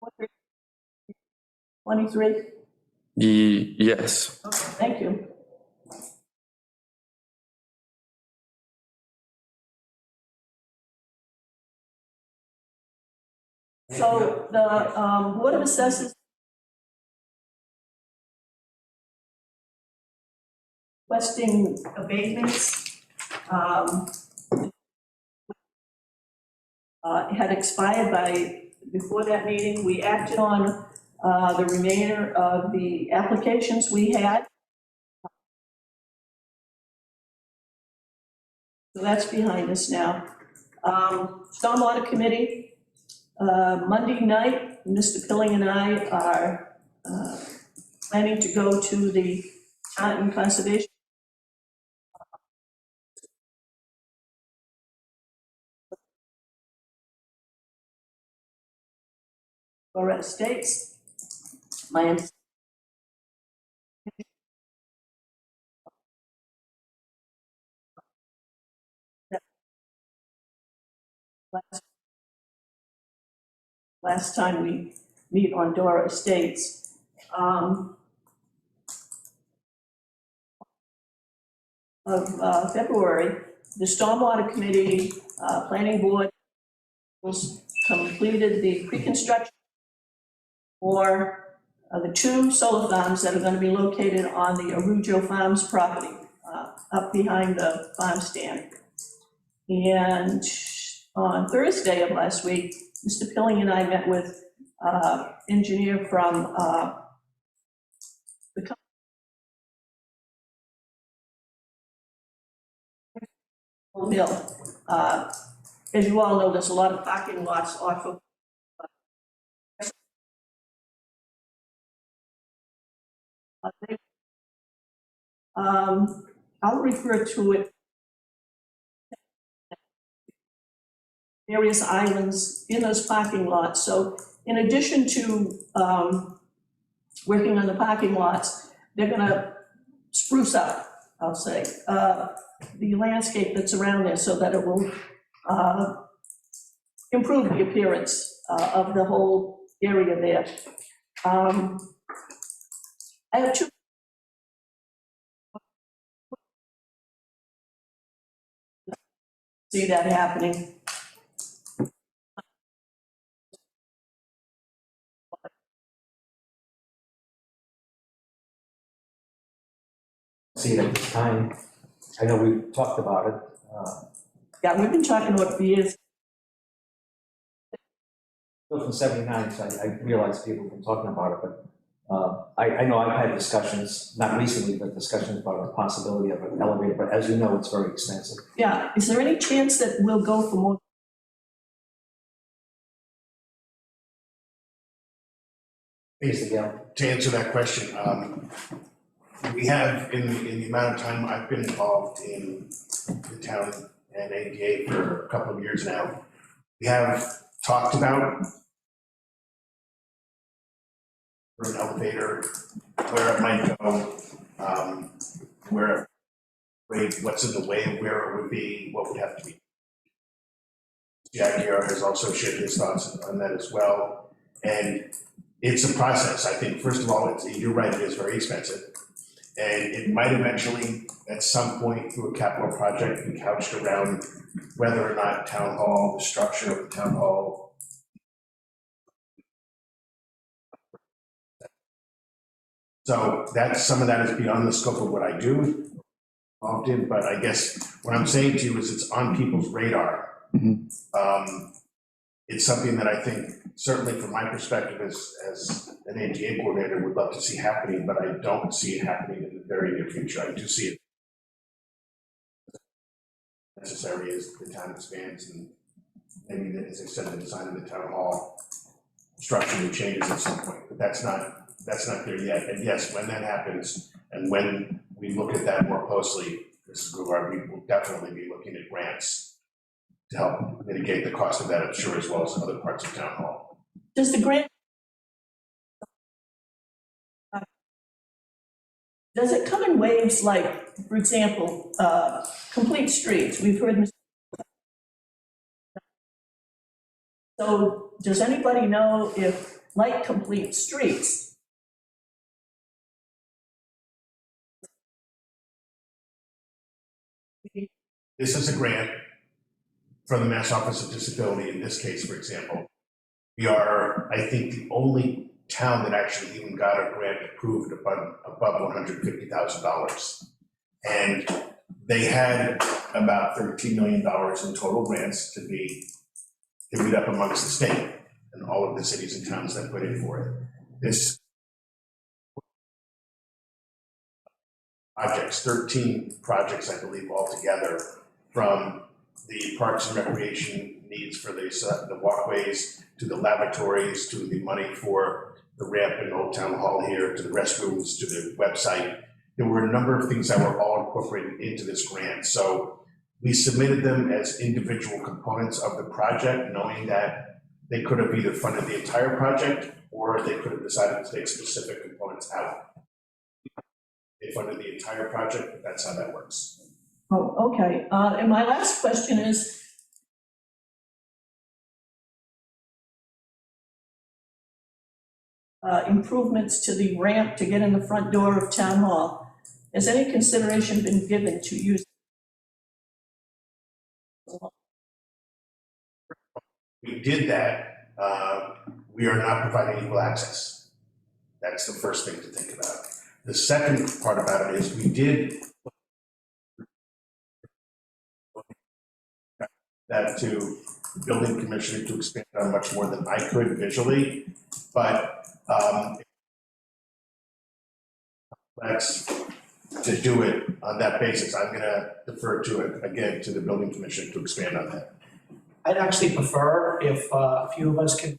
Okay. 23? Yes. Okay, thank you. So the Board of Assessors requesting abatements had expired before that meeting. We acted on the remainder of the applications we had. So that's behind us now. Stormwater Committee, Monday night, Mr. Pilling and I are planning to go to the Taunton Conservation Loretta Estates. My understanding last time we meet on Dora Estates. Of February, the Stormwater Committee, Planning Board completed the pre-construction for the 2 solar farms that are going to be located on the Arujo Farms property, up behind the farm stand. And on Thursday of last week, Mr. Pilling and I met with engineer from the company Mill. As you all know, there's a lot of parking lots off of I'll refer to it various islands in those parking lots. So in addition to working on the parking lots, they're gonna spruce up, I'll say, the landscape that's around there so that it will improve the appearance of the whole area there. I have 2. See that happening. See it at this time. I know we've talked about it. Yeah, we've been talking about it for years. Built in 79, so I realize people have been talking about it, but I know I've had discussions, not recently, but discussions about the possibility of an elevator, but as you know, it's very expensive. Yeah, is there any chance that we'll go for more? To answer that question, we have, in the amount of time I've been involved in the town and ADA for a couple of years now, we have talked about for an elevator, where it might go, what's in the way of where it would be, what would have to be. Jack has also shared his thoughts on that as well. And it's a process. I think, first of all, you're right, it is very expensive. And it might eventually, at some point through a capital project, be couched around whether or not town hall, the structure of the town hall. So some of that is beyond the scope of what I do involved in, but I guess what I'm saying to you is it's on people's radar. It's something that I think, certainly from my perspective as an AGA coordinator, would love to see happening, but I don't see it happening in the very near future. I do see it necessary as the town expands and maybe, as I said, the design of the town hall structurally changes at some point, but that's not there yet. And yes, when that happens and when we look at that more closely, Mrs. Gouvard, we will definitely be looking at grants to help mitigate the cost of that, I'm sure, as well as other parts of town hall. Does the grant, does it come in waves like, for example, complete streets? We've heard. So does anybody know if, like complete streets, this is a grant from the Mass Office of Disability. In this case, for example, we are, I think, the only town that actually even got a grant approved above $150,000. And they had about $13 million in total grants to be divvied up amongst the state and all of the cities and towns that put in for it. This projects, 13 projects, I believe, altogether, from the parks and recreation needs for the walkways, to the lavatories, to the money for the ramp in Old Town Hall here, to the restrooms, to the website. There were a number of things that were all incorporated into this grant. So we submitted them as individual components of the project, knowing that they could have either funded the entire project or they could have decided to take specific components out. They funded the entire project, but that's how that works. oh, okay. And my last question is, improvements to the ramp to get in the front door of Town Hall. Has any consideration been given to use? We did that, we are not providing equal access. That's the first thing to think about. The second part about it is we did that to the building commissioner to expand on much more than I could visually, but that's to do it on that basis. I'm gonna defer to it again to the building commissioner to expand on that. I'd actually prefer if a few of us could.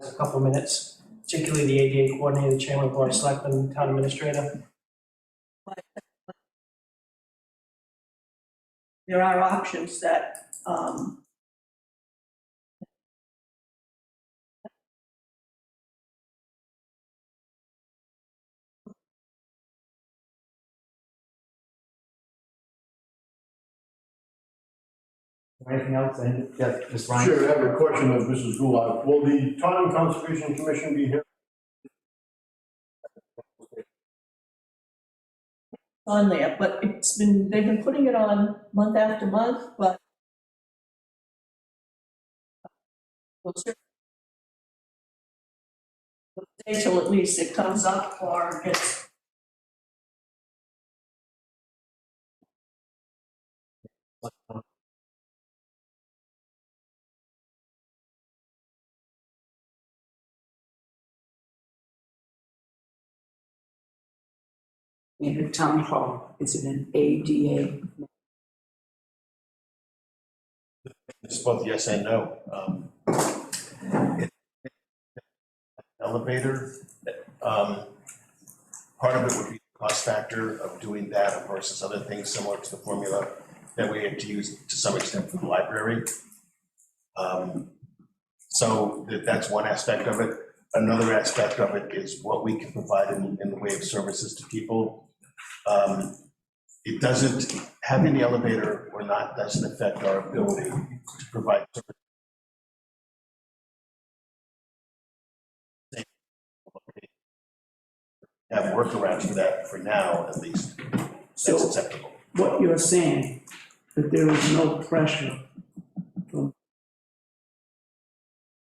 A couple of minutes, particularly the ADA coordinator, chairman of board of selectmen, town administrator. There are options that, Anything else? Yeah, Ms. Ryan? Sure, I have a question of Mrs. Goulart. Will the Taunton Conservation Commission be here? on there, but they've been putting it on month after month, but we'll stay till at least it comes up or gets. In the town hall, is it an ADA? It's both yes and no. Elevator, part of it would be the cost factor of doing that versus other things similar to the formula that we had to use to some extent for the library. So that's one aspect of it. Another aspect of it is what we can provide in the way of services to people. It doesn't, having the elevator or not doesn't affect our ability to provide services. Have workarounds for that for now, at least. That's acceptable. What you're saying, that there is no pressure from.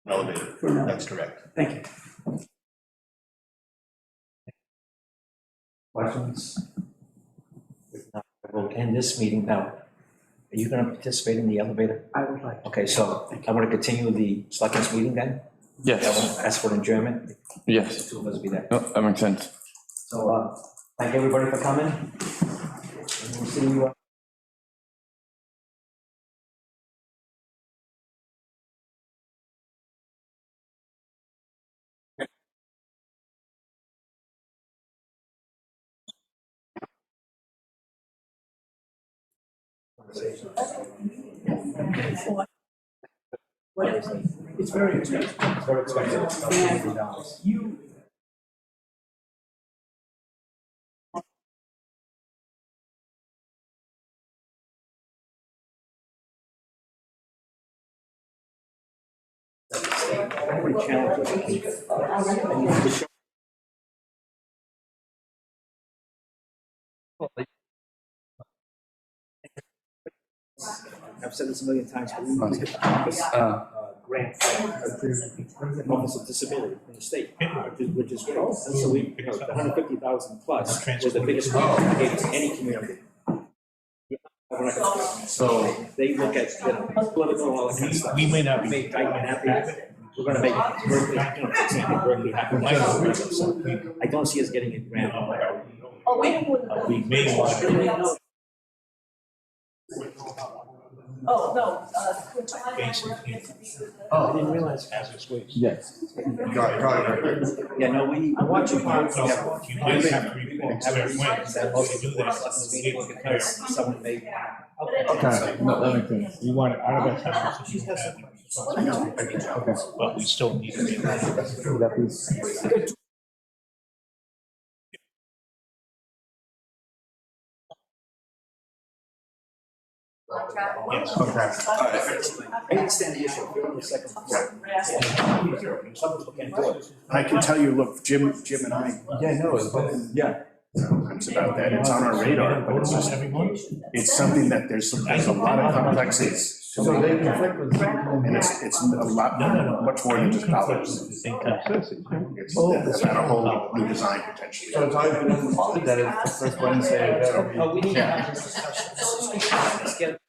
Elevator, For now. that's correct. Thank you. Questions? If not, we'll end this meeting now. Are you going to participate in the elevator? I would like. Okay, so I want to continue the selectmen's meeting then? Yes. I want to ask for an adjournment. Yes. The two of us will be there. No, that makes sense. So, thank everybody for coming. And we'll see you. It's very expensive. It's very expensive. It's about $50. You. Every challenge is I've said this a million times, but we need to get the office grant from Office of Disability in the state, which is great. And so we, you know, the 150,000 plus was the biggest grant we gave to any community. So they look at, you know, political, all that kind of stuff. We may not be. Make Dykeman happy. We're gonna make Berkeley, you know, fix it, make Berkeley happy. So I don't see us getting a grant on that. Oh, we didn't. We may want to. Oh, no, we're talking. Oh, I didn't realize. Hazardous waste. Yes. Yeah, no, we. Watching parts. You guys have to report certain ways that you do this. Because someone may. Okay, no, that makes sense. You want it out of that time, so you have to. But we still need to be. Yes, contract. I understand the issue, we're on the second floor. Someone's looking into it. I can tell you, look, Jim and I. Yeah, no, yeah. Sometimes about that, it's on our radar, but it's just, it's something that there's a lot of complexities. So they conflict with. And it's a lot, much more than just dollars. It's about a whole new design potentially. So it's always been on the policy that it's the first Wednesday of every. Oh, we need to Yeah. have this discussion. Let's get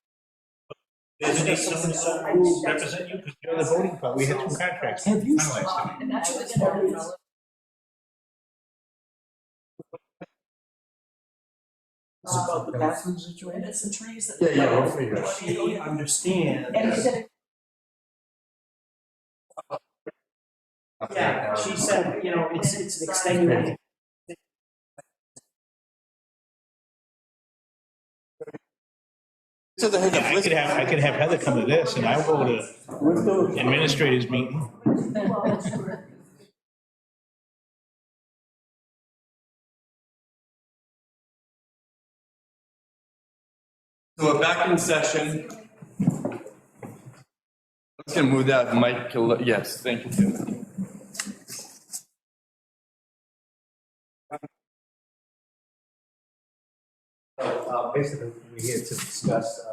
Isn't it someone who represent you, because you're the voting part, we had 2 contracts. Have you- finalized. And that's what's going on. It's about the bathroom situation. And it's the trees that. Yeah, we'll figure it out. She understands. And he said, Yeah, she said, you know, it's an extenuating. So the hiccup. Yeah, I could have Heather come to this, and I'll go to administrators meeting. So we're back in session. I'm just gonna move that mic, yes, thank you, Tim. So, basically, we're here to discuss,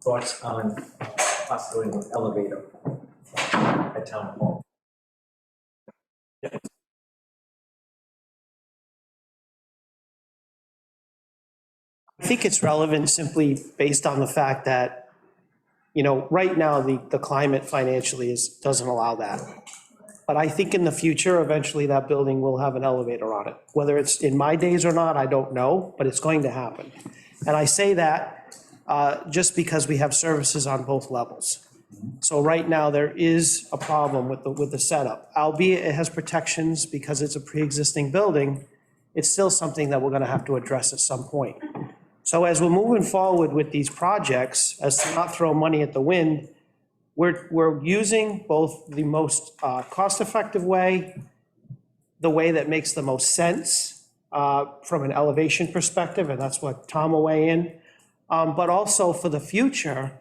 thoughts on possibility of an elevator at town hall. I think it's relevant simply based on the fact that, you know, right now, the climate financially doesn't allow that. But I think in the future, eventually that building will have an elevator on it. Whether it's in my days or not, I don't know, but it's going to happen. And I say that just because we have services on both levels. So right now, there is a problem with the setup. Albeit it has protections because it's a pre-existing building, it's still something that we're gonna have to address at some point. So as we're moving forward with these projects, as to not throw money at the wind, we're using both the most cost-effective way, the way that makes the most sense from an elevation perspective, and that's what Tom will weigh in. But also for the future,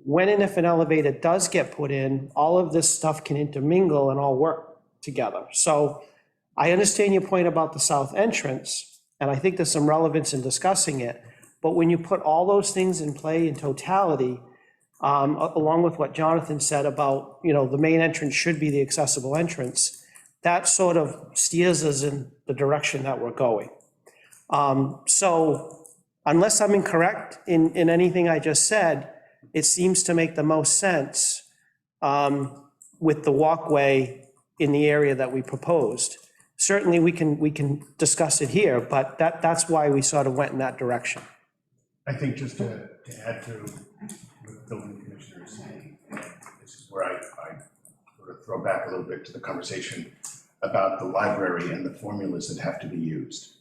when and if an elevator does get put in, all of this stuff can intermingle and all work together. So I understand your point about the south entrance, and I think there's some relevance in discussing it. But when you put all those things in play in totality, along with what Jonathan said about, you know, the main entrance should be the accessible entrance, that sort of steers us in the direction that we're going. So unless I'm incorrect in anything I just said, it seems to make the most sense with the walkway in the area that we proposed. Certainly, we can discuss it here, but that's why we sort of went in that direction. I think just to add to what the building commissioner is saying, this is where I sort of throw back a little bit to the conversation about the library and the formulas that have to be used.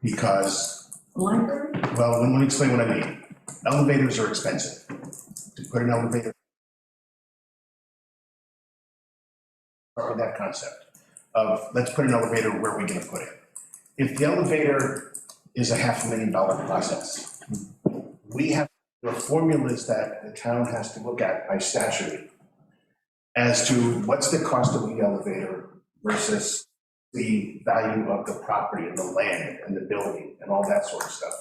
Because, library? well, let me explain what I mean. Elevators are expensive. To put an elevator, or that concept of let's put an elevator, where are we gonna put it? If the elevator is a $500,000 process, we have the formulas that the town has to look at by statute as to what's the cost of the elevator versus the value of the property and the land and the building and all that sort of stuff.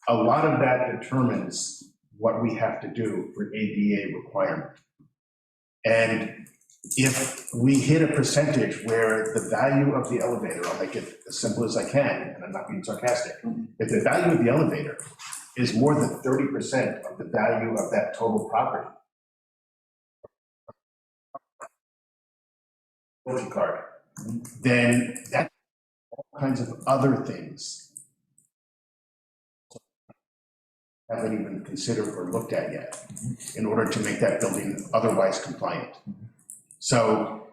A lot of that determines what we have to do for ADA requirement. And if we hit a percentage where the value of the elevator, I'll make it as simple as I can, and I'm not being sarcastic, if the value of the elevator is more than 30% of the value of that total property, card, then that's all kinds of other things haven't even considered or looked at yet in order to make that building otherwise compliant. So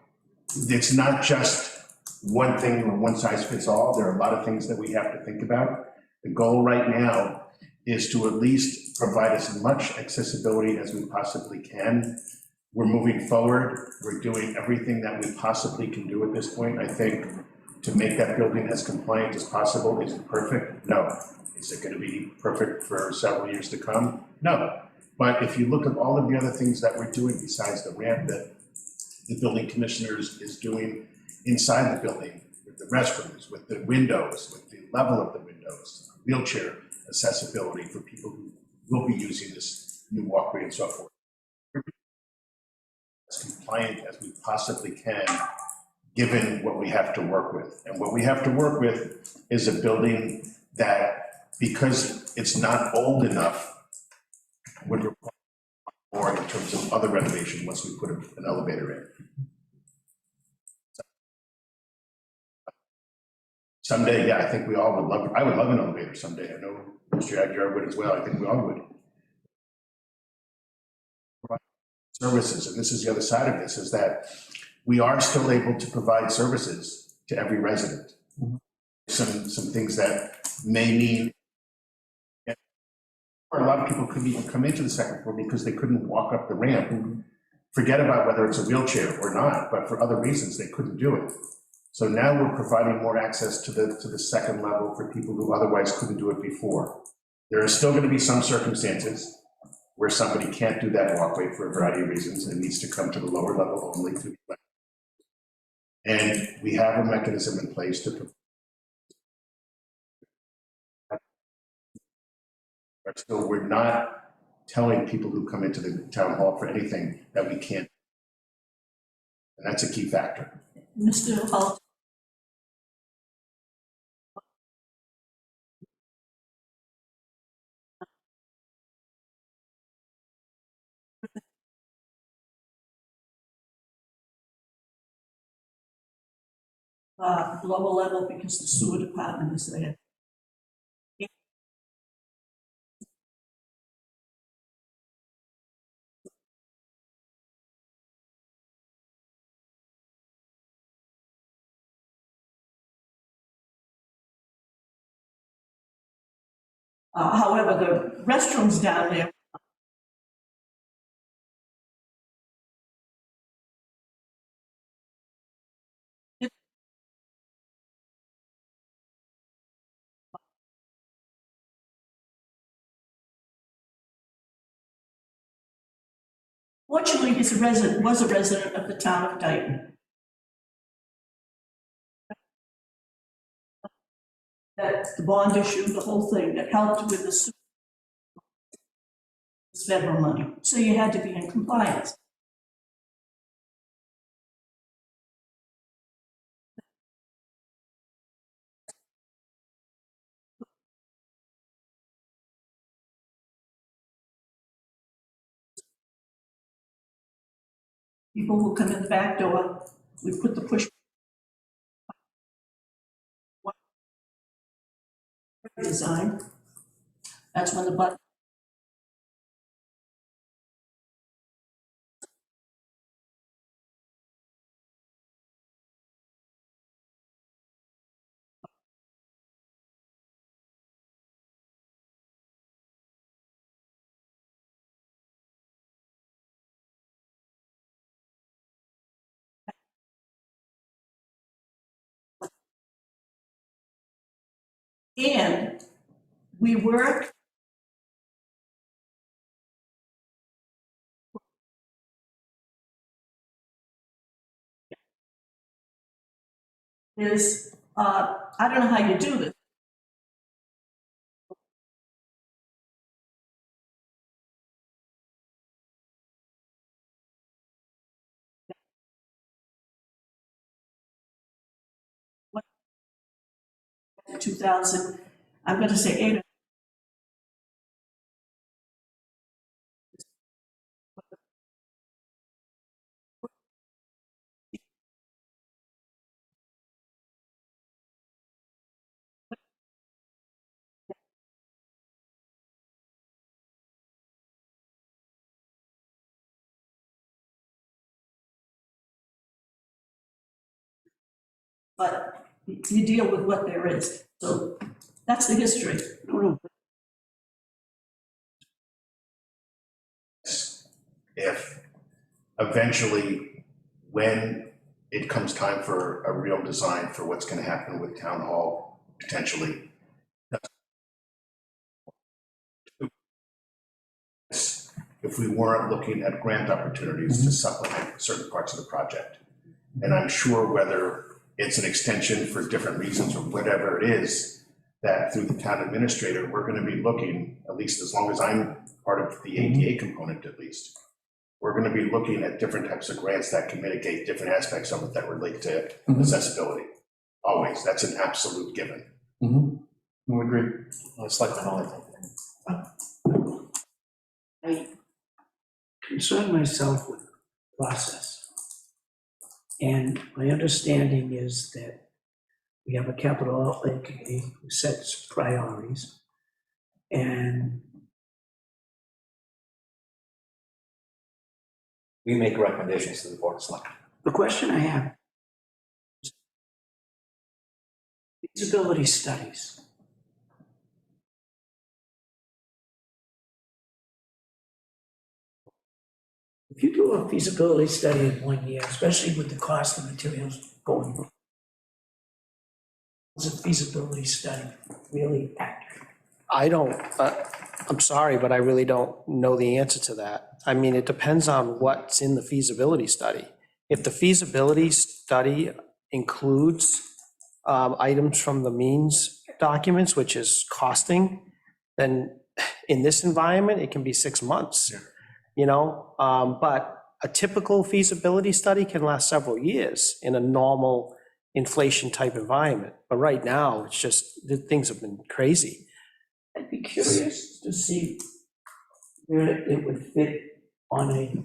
it's not just one thing or one size fits all. There are a lot of things that we have to think about. The goal right now is to at least provide as much accessibility as we possibly can. We're moving forward. We're doing everything that we possibly can do at this point. I think to make that building as compliant as possible. Is it perfect? No. Is it going to be perfect for several years to come? No, but if you look at all of the other things that we're doing besides the ramp that the building commissioner is doing inside the building, with the restrooms, with the windows, with the level of the windows, wheelchair accessibility for people who will be using this new walkway and so forth. As compliant as we possibly can, given what we have to work with. And what we have to work with is a building that, because it's not old enough, would require more in terms of other renovation once we put an elevator in. Someday, yeah, I think we all would love, I would love an elevator someday. I know Mr. Aguirre would as well. I think we all would. Services, and this is the other side of this, is that we are still able to provide services to every resident. Some things that may mean, or a lot of people couldn't even come into the second floor because they couldn't walk up the ramp. Forget about whether it's a wheelchair or not, but for other reasons, they couldn't do it. So now we're providing more access to the second level for people who otherwise couldn't do it before. There are still going to be some circumstances where somebody can't do that walkway for a variety of reasons and needs to come to the lower level only through. And we have a mechanism in place to. So we're not telling people who come into the town hall for anything that we can't. And that's a key factor. Mr. Hall. Lower level because the sewer department is there. However, the restrooms down there. Fortunately, he's was a resident of the town of Dayton. That the bond issue, the whole thing, that helped with the federal money. So you had to be in compliance. People who come in the back door, we put the push design. That's when the button. And we work is, I don't know how you do this. What, 2000, I'm going to say 8. But you deal with what there is. So that's the history. If eventually, when it comes time for a real design for what's going to happen with town hall, potentially, if we weren't looking at grant opportunities to supplement certain parts of the project. And I'm sure whether it's an extension for different reasons or whatever it is, that through the town administrator, we're gonna be looking, at least as long as I'm part of the ADA component at least, we're gonna be looking at different types of grants that can mitigate different aspects of it that relate to accessibility. Always, that's an absolute given. I agree. It's like my only thing. I concern myself with the process. And my understanding is that we have a capital outlay committee who sets priorities. And We make recommendations to the board of selectmen. the question I have is feasibility studies. If you do a feasibility study in 1 year, especially with the cost of materials going up, is a feasibility study really accurate? I don't, I'm sorry, but I really don't know the answer to that. I mean, it depends on what's in the feasibility study. If the feasibility study includes items from the means documents, which is costing, then in this environment, it can be 6 months. You know, but a typical feasibility study can last several years in a normal inflation type environment. But right now, it's just, things have been crazy. I'd be curious to see where it would fit on a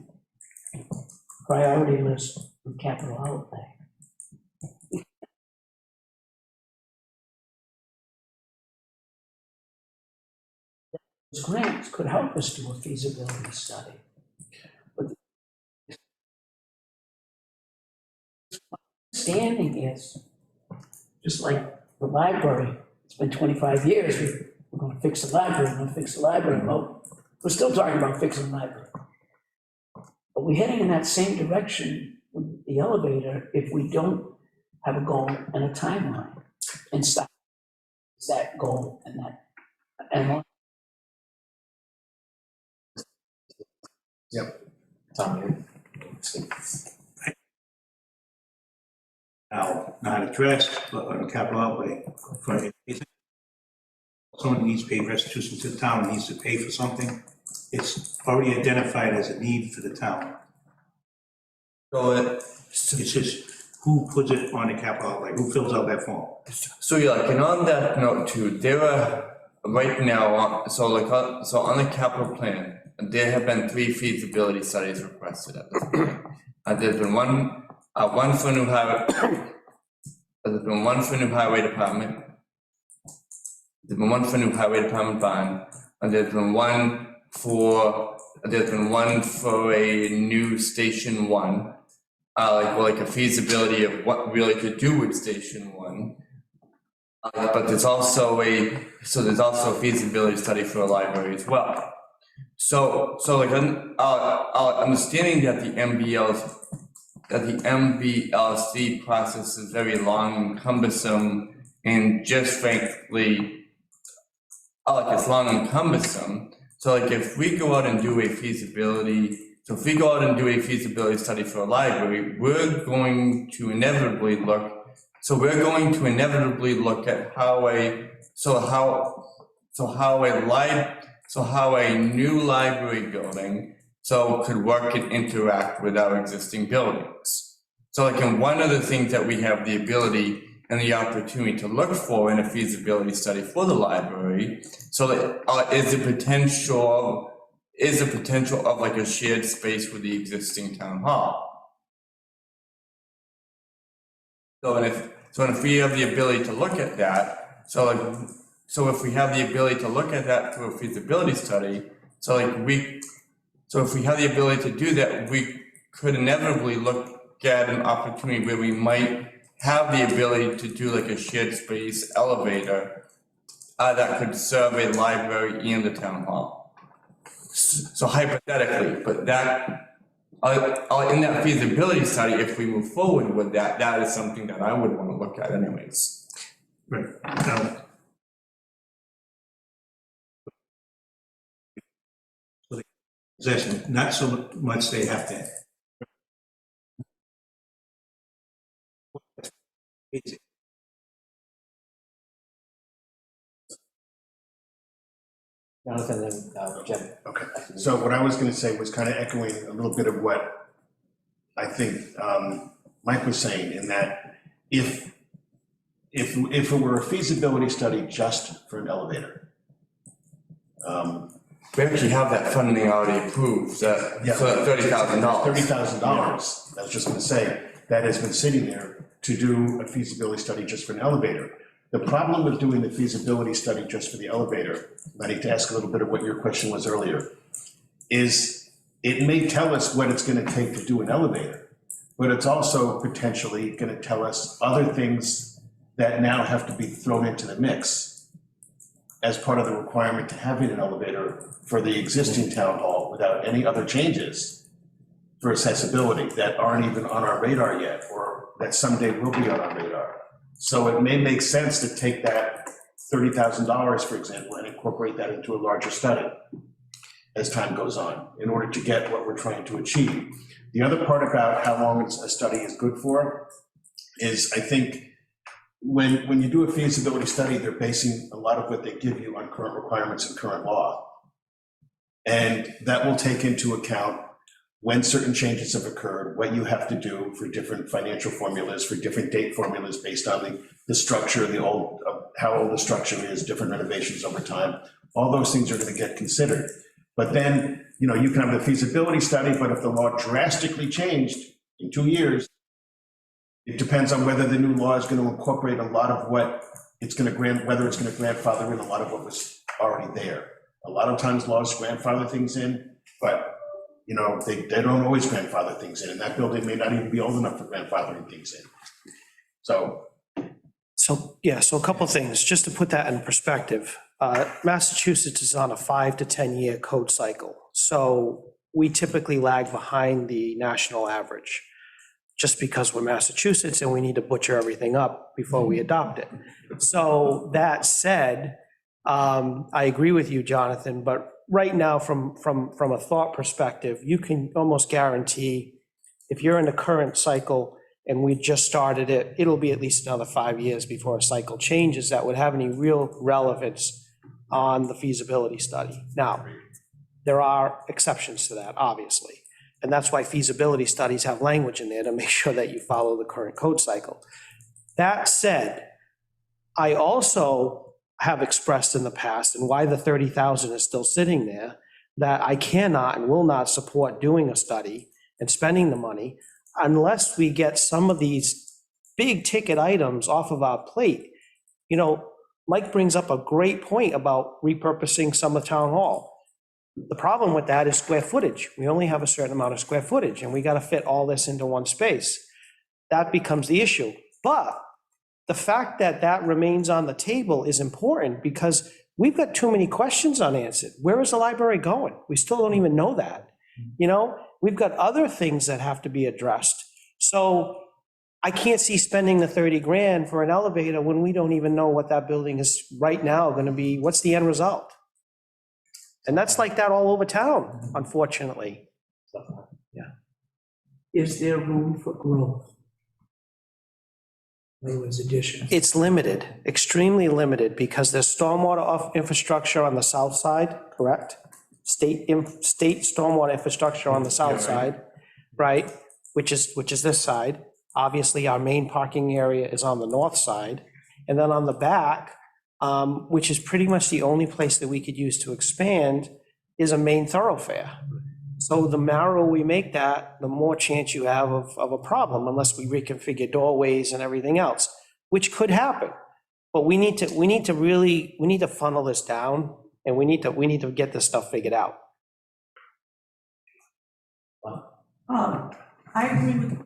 priority list for capital outlay. Those grants could help us do a feasibility study. But the understanding is, just like the library, it's been 25 years, we're gonna fix the library, we're gonna fix the library. Well, we're still talking about fixing the library. But we're heading in that same direction with the elevator if we don't have a goal and a timeline and stop that goal and that. And Yep. Tom, Now, not addressed, but on capital outlay, for someone needs to pay restitution to the town, needs to pay for something, it's already identified as a need for the town. So It's just who puts it on the capital outlay, who fills out that form? So yeah, like, and on that note too, there are right now, so on the capital plan, there have been 3 feasibility studies requested at this point. There's been one for new highway, there's been one for new highway department. There's been one for new highway department bond, and there's been one for a new station 1. Like a feasibility of what really could do with station 1. But there's also a feasibility study for a library as well. So like understanding that the MBLC process is very long and cumbersome, and just frankly, it's long and cumbersome. So like if we go out and do a feasibility study for a library, we're going to inevitably look at how a new library building could work and interact with our existing buildings. So like, and one of the things that we have the ability and the opportunity to look for in a feasibility study for the library, so that is the potential of like a shared space with the existing town hall. So if we have the ability to look at that, so if we have the ability to look at that through a feasibility study, so if we have the ability to do that, we could inevitably look at an opportunity where we might have the ability to do like a shared space elevator that could serve a library and the town hall. So hypothetically, but that, in that feasibility study, if we move forward with that, that is something that I would want to look at anyways. Right. possession, not so much they have to. Jonathan and Jen. Okay, so what I was gonna say was kind of echoing a little bit of what I think Mike was saying, in that if it were a feasibility study just for an elevator, We actually have that funding already approved, for $30,000. $30,000, I was just gonna say, that has been sitting there to do a feasibility study just for an elevator. The problem with doing the feasibility study just for the elevator, I need to ask a little bit of what your question was earlier, is it may tell us what it's gonna take to do an elevator, but it's also potentially gonna tell us other things that now have to be thrown into the mix as part of the requirement to having an elevator for the existing town hall without any other changes for accessibility that aren't even on our radar yet, or that someday will be on our radar. So it may make sense to take that $30,000, for example, and incorporate that into a larger study as time goes on, in order to get what we're trying to achieve. The other part about how long a study is good for is, I think, when you do a feasibility study, they're basing a lot of what they give you on current requirements and current law. And that will take into account when certain changes have occurred, what you have to do for different financial formulas, for different date formulas based on the structure, how old the structure is, different renovations over time. All those things are going to get considered. But then, you can have the feasibility study, but if the law drastically changed in 2 years, it depends on whether the new law is going to incorporate a lot of what it's going to whether it's going to grandfather in a lot of what was already there. A lot of times laws grandfather things in, but they don't always grandfather things in, and that building may not even be old enough for grandfathering things in. So a couple of things, just to put that in perspective. Massachusetts is on a 5 to 10 year code cycle. So we typically lag behind the national average, just because we're Massachusetts and we need to butcher everything up before we adopt it. So that said, I agree with you, Jonathan, but right now, from a thought perspective, you can almost guarantee, if you're in the current cycle and we just started it, it'll be at least another 5 years before a cycle changes that would have any real relevance on the feasibility study. Now, there are exceptions to that, obviously, and that's why feasibility studies have language in there to make sure that you follow the current code cycle. That said, I also have expressed in the past, and why the 30,000 is still sitting there, that I cannot and will not support doing a study and spending the money unless we get some of these big ticket items off of our plate. Mike brings up a great point about repurposing some of town hall. The problem with that is square footage. We only have a certain amount of square footage, and we got to fit all this into one space. That becomes the issue. But the fact that that remains on the table is important, because we've got too many questions unanswered. Where is the library going? We still don't even know that. We've got other things that have to be addressed. So I can't see spending the 30 grand for an elevator when we don't even know what that building is right now going to be. What's the end result? And that's like that all over town, unfortunately. Yeah. Is there room for growth? In other words, addition. It's limited, extremely limited, because there's stormwater infrastructure on the south side, correct? State stormwater infrastructure on the south side, right? Which is this side. Obviously, our main parking area is on the north side. And then on the back, which is pretty much the only place that we could use to expand, is a main thoroughfare. So the narrower we make that, the more chance you have of a problem, unless we reconfigure doorways and everything else, which could happen. But we need to funnel this down, and we need to get this stuff figured out. I agree with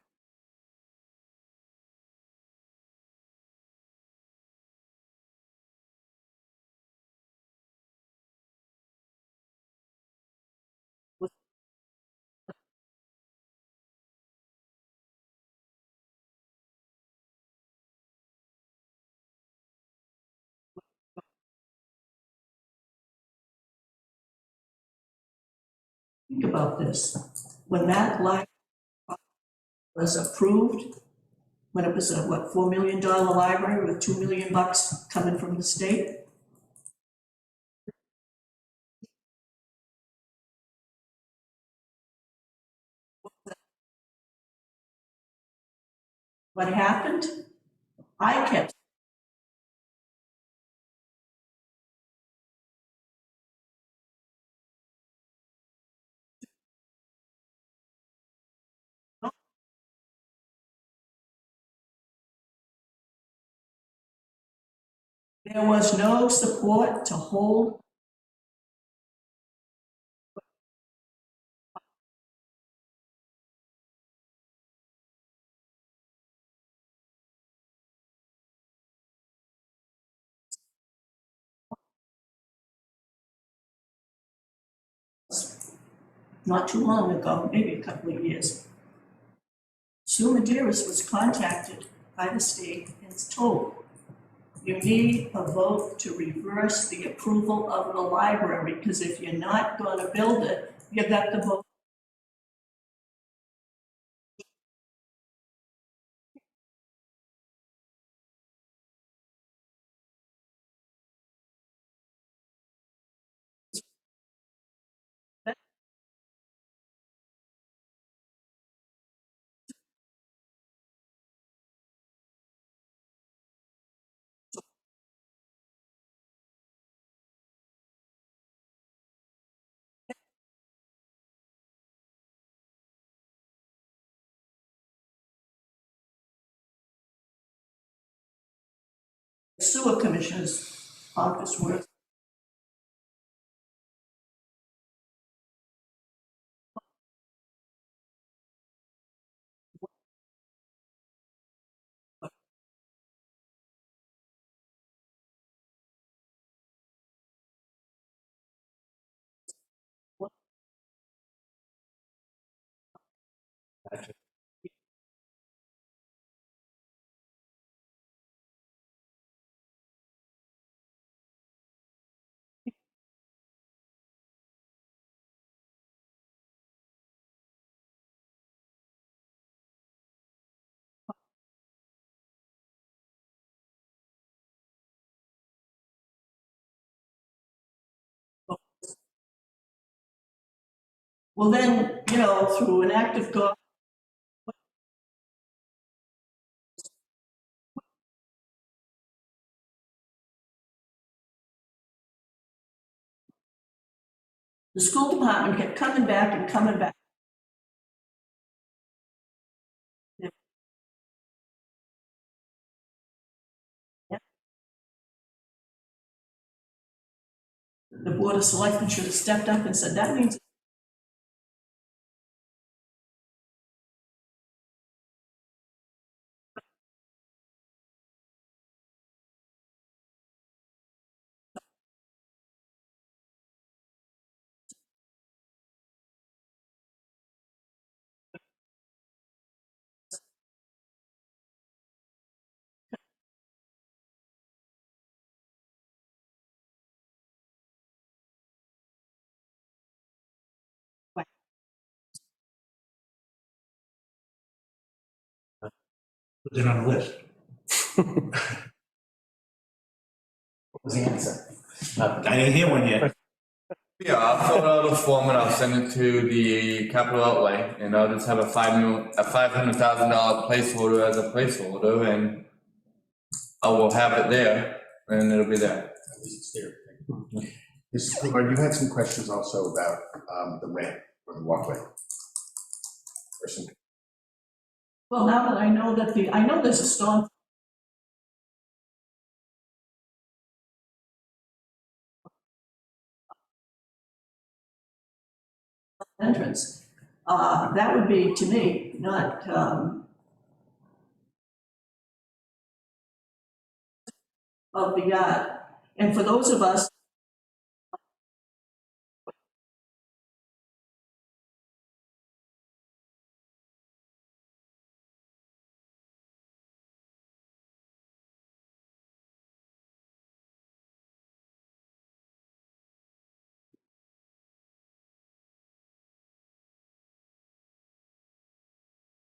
Think about this. When that library was approved, when it was a, what, $4 million library with $2 million coming from the state? What happened? I kept there was no support to hold. Not too long ago, maybe a couple of years. Sue Maderas was contacted by the state and told, you need a vote to reverse the approval of the library, because if you're not gonna build it, you got to vote. The sewer commissioner's office works. Well, then, through an act of God, the school department kept coming back and coming back. The Board of Selectmen should have stepped up and said, that means Put it on the list. What was the answer? I didn't hear one yet. Yeah, I'll fill out a form and I'll send it to the capital outlay, and I'll just have a $500,000 placeholder as a placeholder, and I will have it there, and it'll be there. At least it's there. Mrs. Kumar, you had some questions also about the ramp or the walkway. Or some well, now that I know I know there's a storm entrance, that would be, to me, not, of the yard. And for those of us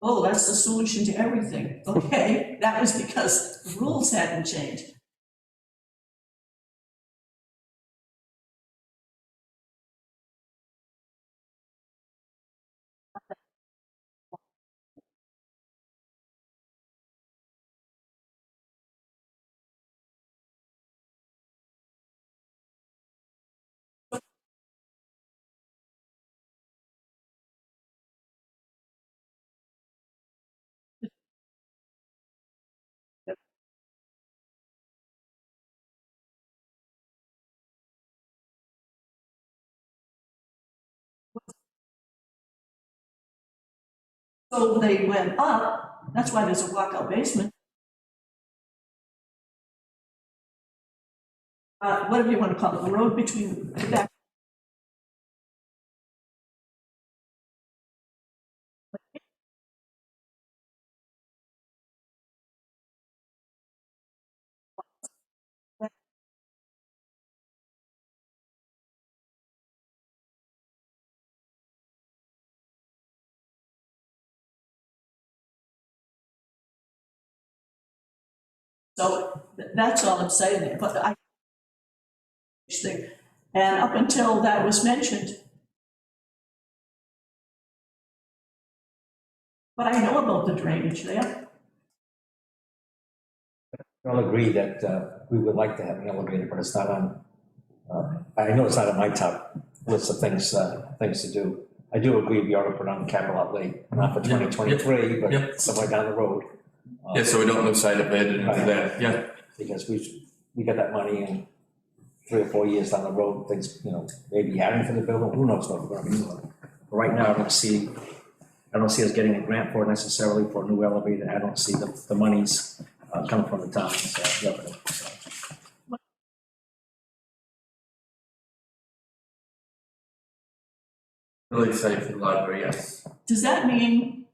oh, that's the solution to everything. Okay, that was because the rules hadn't changed. So they went up, that's why there's a walkout basement. Whatever you want to call it, the road between the back. So that's all I'm saying there, but and up until that was mentioned, but I know about the drainage there. I'll agree that we would like to have an elevator, but it's not on, I know it's not on my top list of things to do. I do agree we ought to put on the capital outlay, not for 2023, but somewhere down the road. Yeah, so we don't lose sight of it and into that, yeah. Because we got that money in 3 or 4 years down the road, things, maybe adding to the building, who knows what we're gonna be doing. But right now, I don't see us getting a grant for it necessarily for a new elevator. I don't see the monies coming from the town, so, revenue, so. Really excited for the library, yes. Does that mean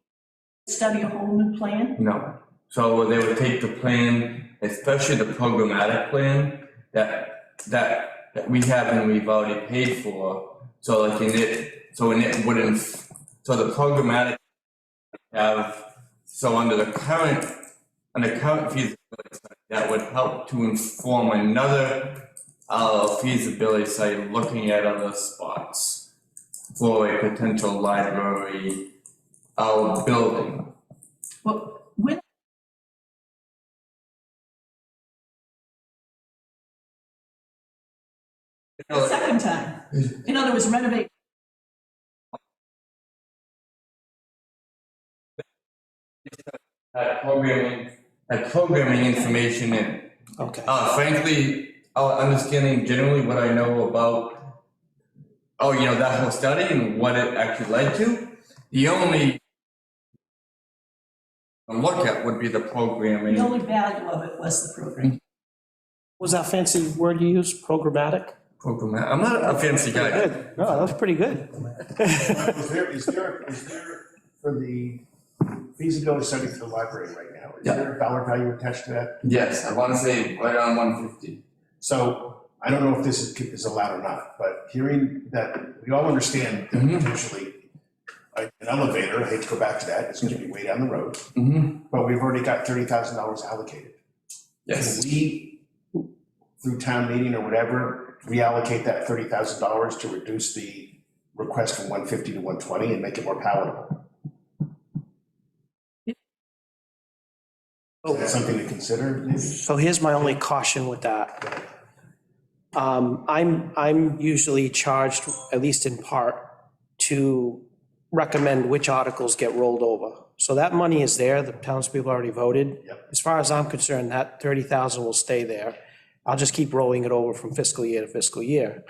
study a whole new plan? No. So they would take the plan, especially the programmatic plan that we have and we've already paid for. So like in it wouldn't, so the programmatic have, so under the current feasibility study, that would help to inform another feasibility study looking at other spots for a potential library building. Well, when the second time, in other words, renovate. Had programming information in. Okay. Frankly, understanding generally what I know about, that whole study and what it actually led to, the only look at would be the programming. The only value of it was the program. Was that fancy word you used, programmatic? Programmatic, I'm not a fancy guy. Good. No, that was pretty good. Is there, for the feasibility study for the library right now, is there a dollar value attached to that? Yes, I want to say right around 150. So I don't know if this is allowed or not, but hearing that, we all understand that potentially an elevator, I hate to go back to that, it's gonna be way down the road, but we've already got $30,000 allocated. Yes. Can we, through town meeting or whatever, reallocate that $30,000 to reduce the request from 150 to 120 and make it more palatable? Is that something to consider? So here's my only caution with that. I'm usually charged, at least in part, to recommend which articles get rolled over. So that money is there, the townspeople already voted. Yep. As far as I'm concerned, that 30,000 will stay there. I'll just keep rolling it over from fiscal year to fiscal year.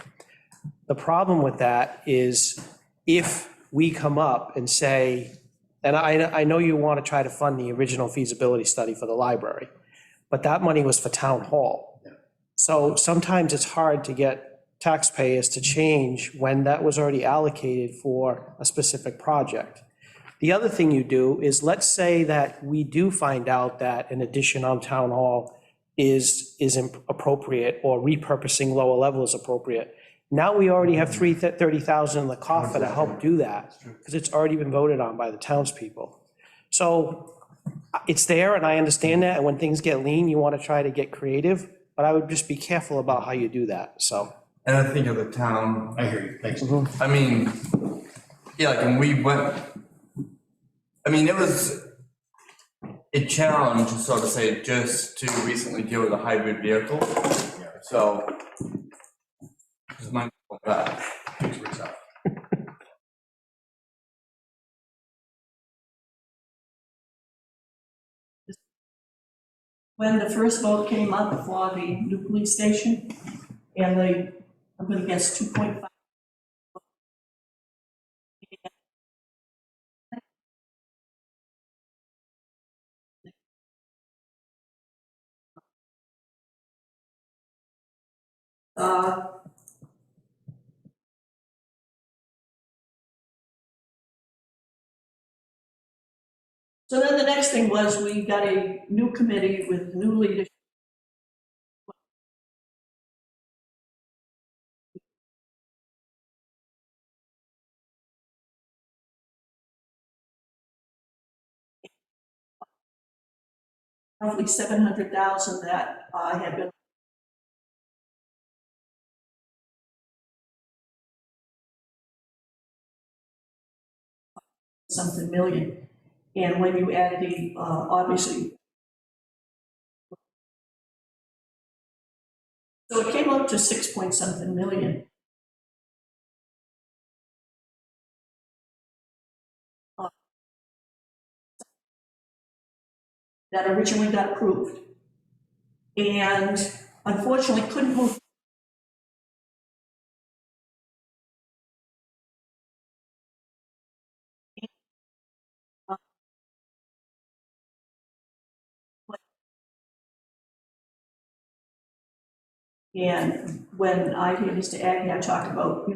The problem with that is if we come up and say, and I know you want to try to fund the original feasibility study for the library, but that money was for town hall. So sometimes it's hard to get taxpayers to change when that was already allocated for a specific project. The other thing you do is, let's say that we do find out that an addition on town hall is appropriate, or repurposing lower level is appropriate. Now we already have 30,000 in the coffer to help do that, because it's already been voted on by the townspeople. So it's there, and I understand that, and when things get lean, you want to try to get creative, but I would just be careful about how you do that, so. And I think of the town, I hear you, thanks. I mean, yeah, like, and we went, I mean, it was a challenge, so to say, just to recently deal with a hybrid vehicle. So, just mindful of that. Thanks for yourself. When the first vote came up for the new police station, and I'm gonna guess 2.5. So then the next thing was we got a new committee with new leadership. Roughly 700,000 that had been. Something million. And when you add the, obviously. So it came out to 6 point something million. That originally got approved. And unfortunately couldn't move. And when I hear Mr. Agnew talk about,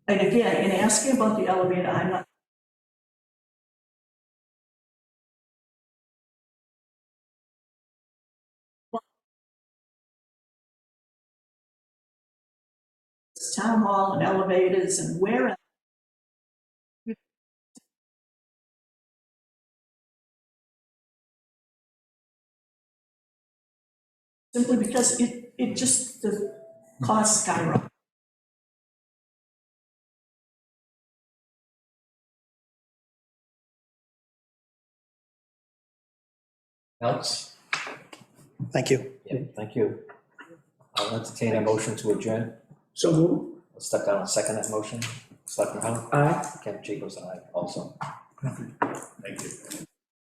and again, in asking about the elevator, I'm not. Town hall and elevators and where. Simply because it just, the cost skyrocketed. Alex? Thank you. Yeah, thank you. I'll entertain a motion to adjourn. So move. Let's step down and second that motion. Selectman Hull? Aye. Ken Chico's aye also. Thank you.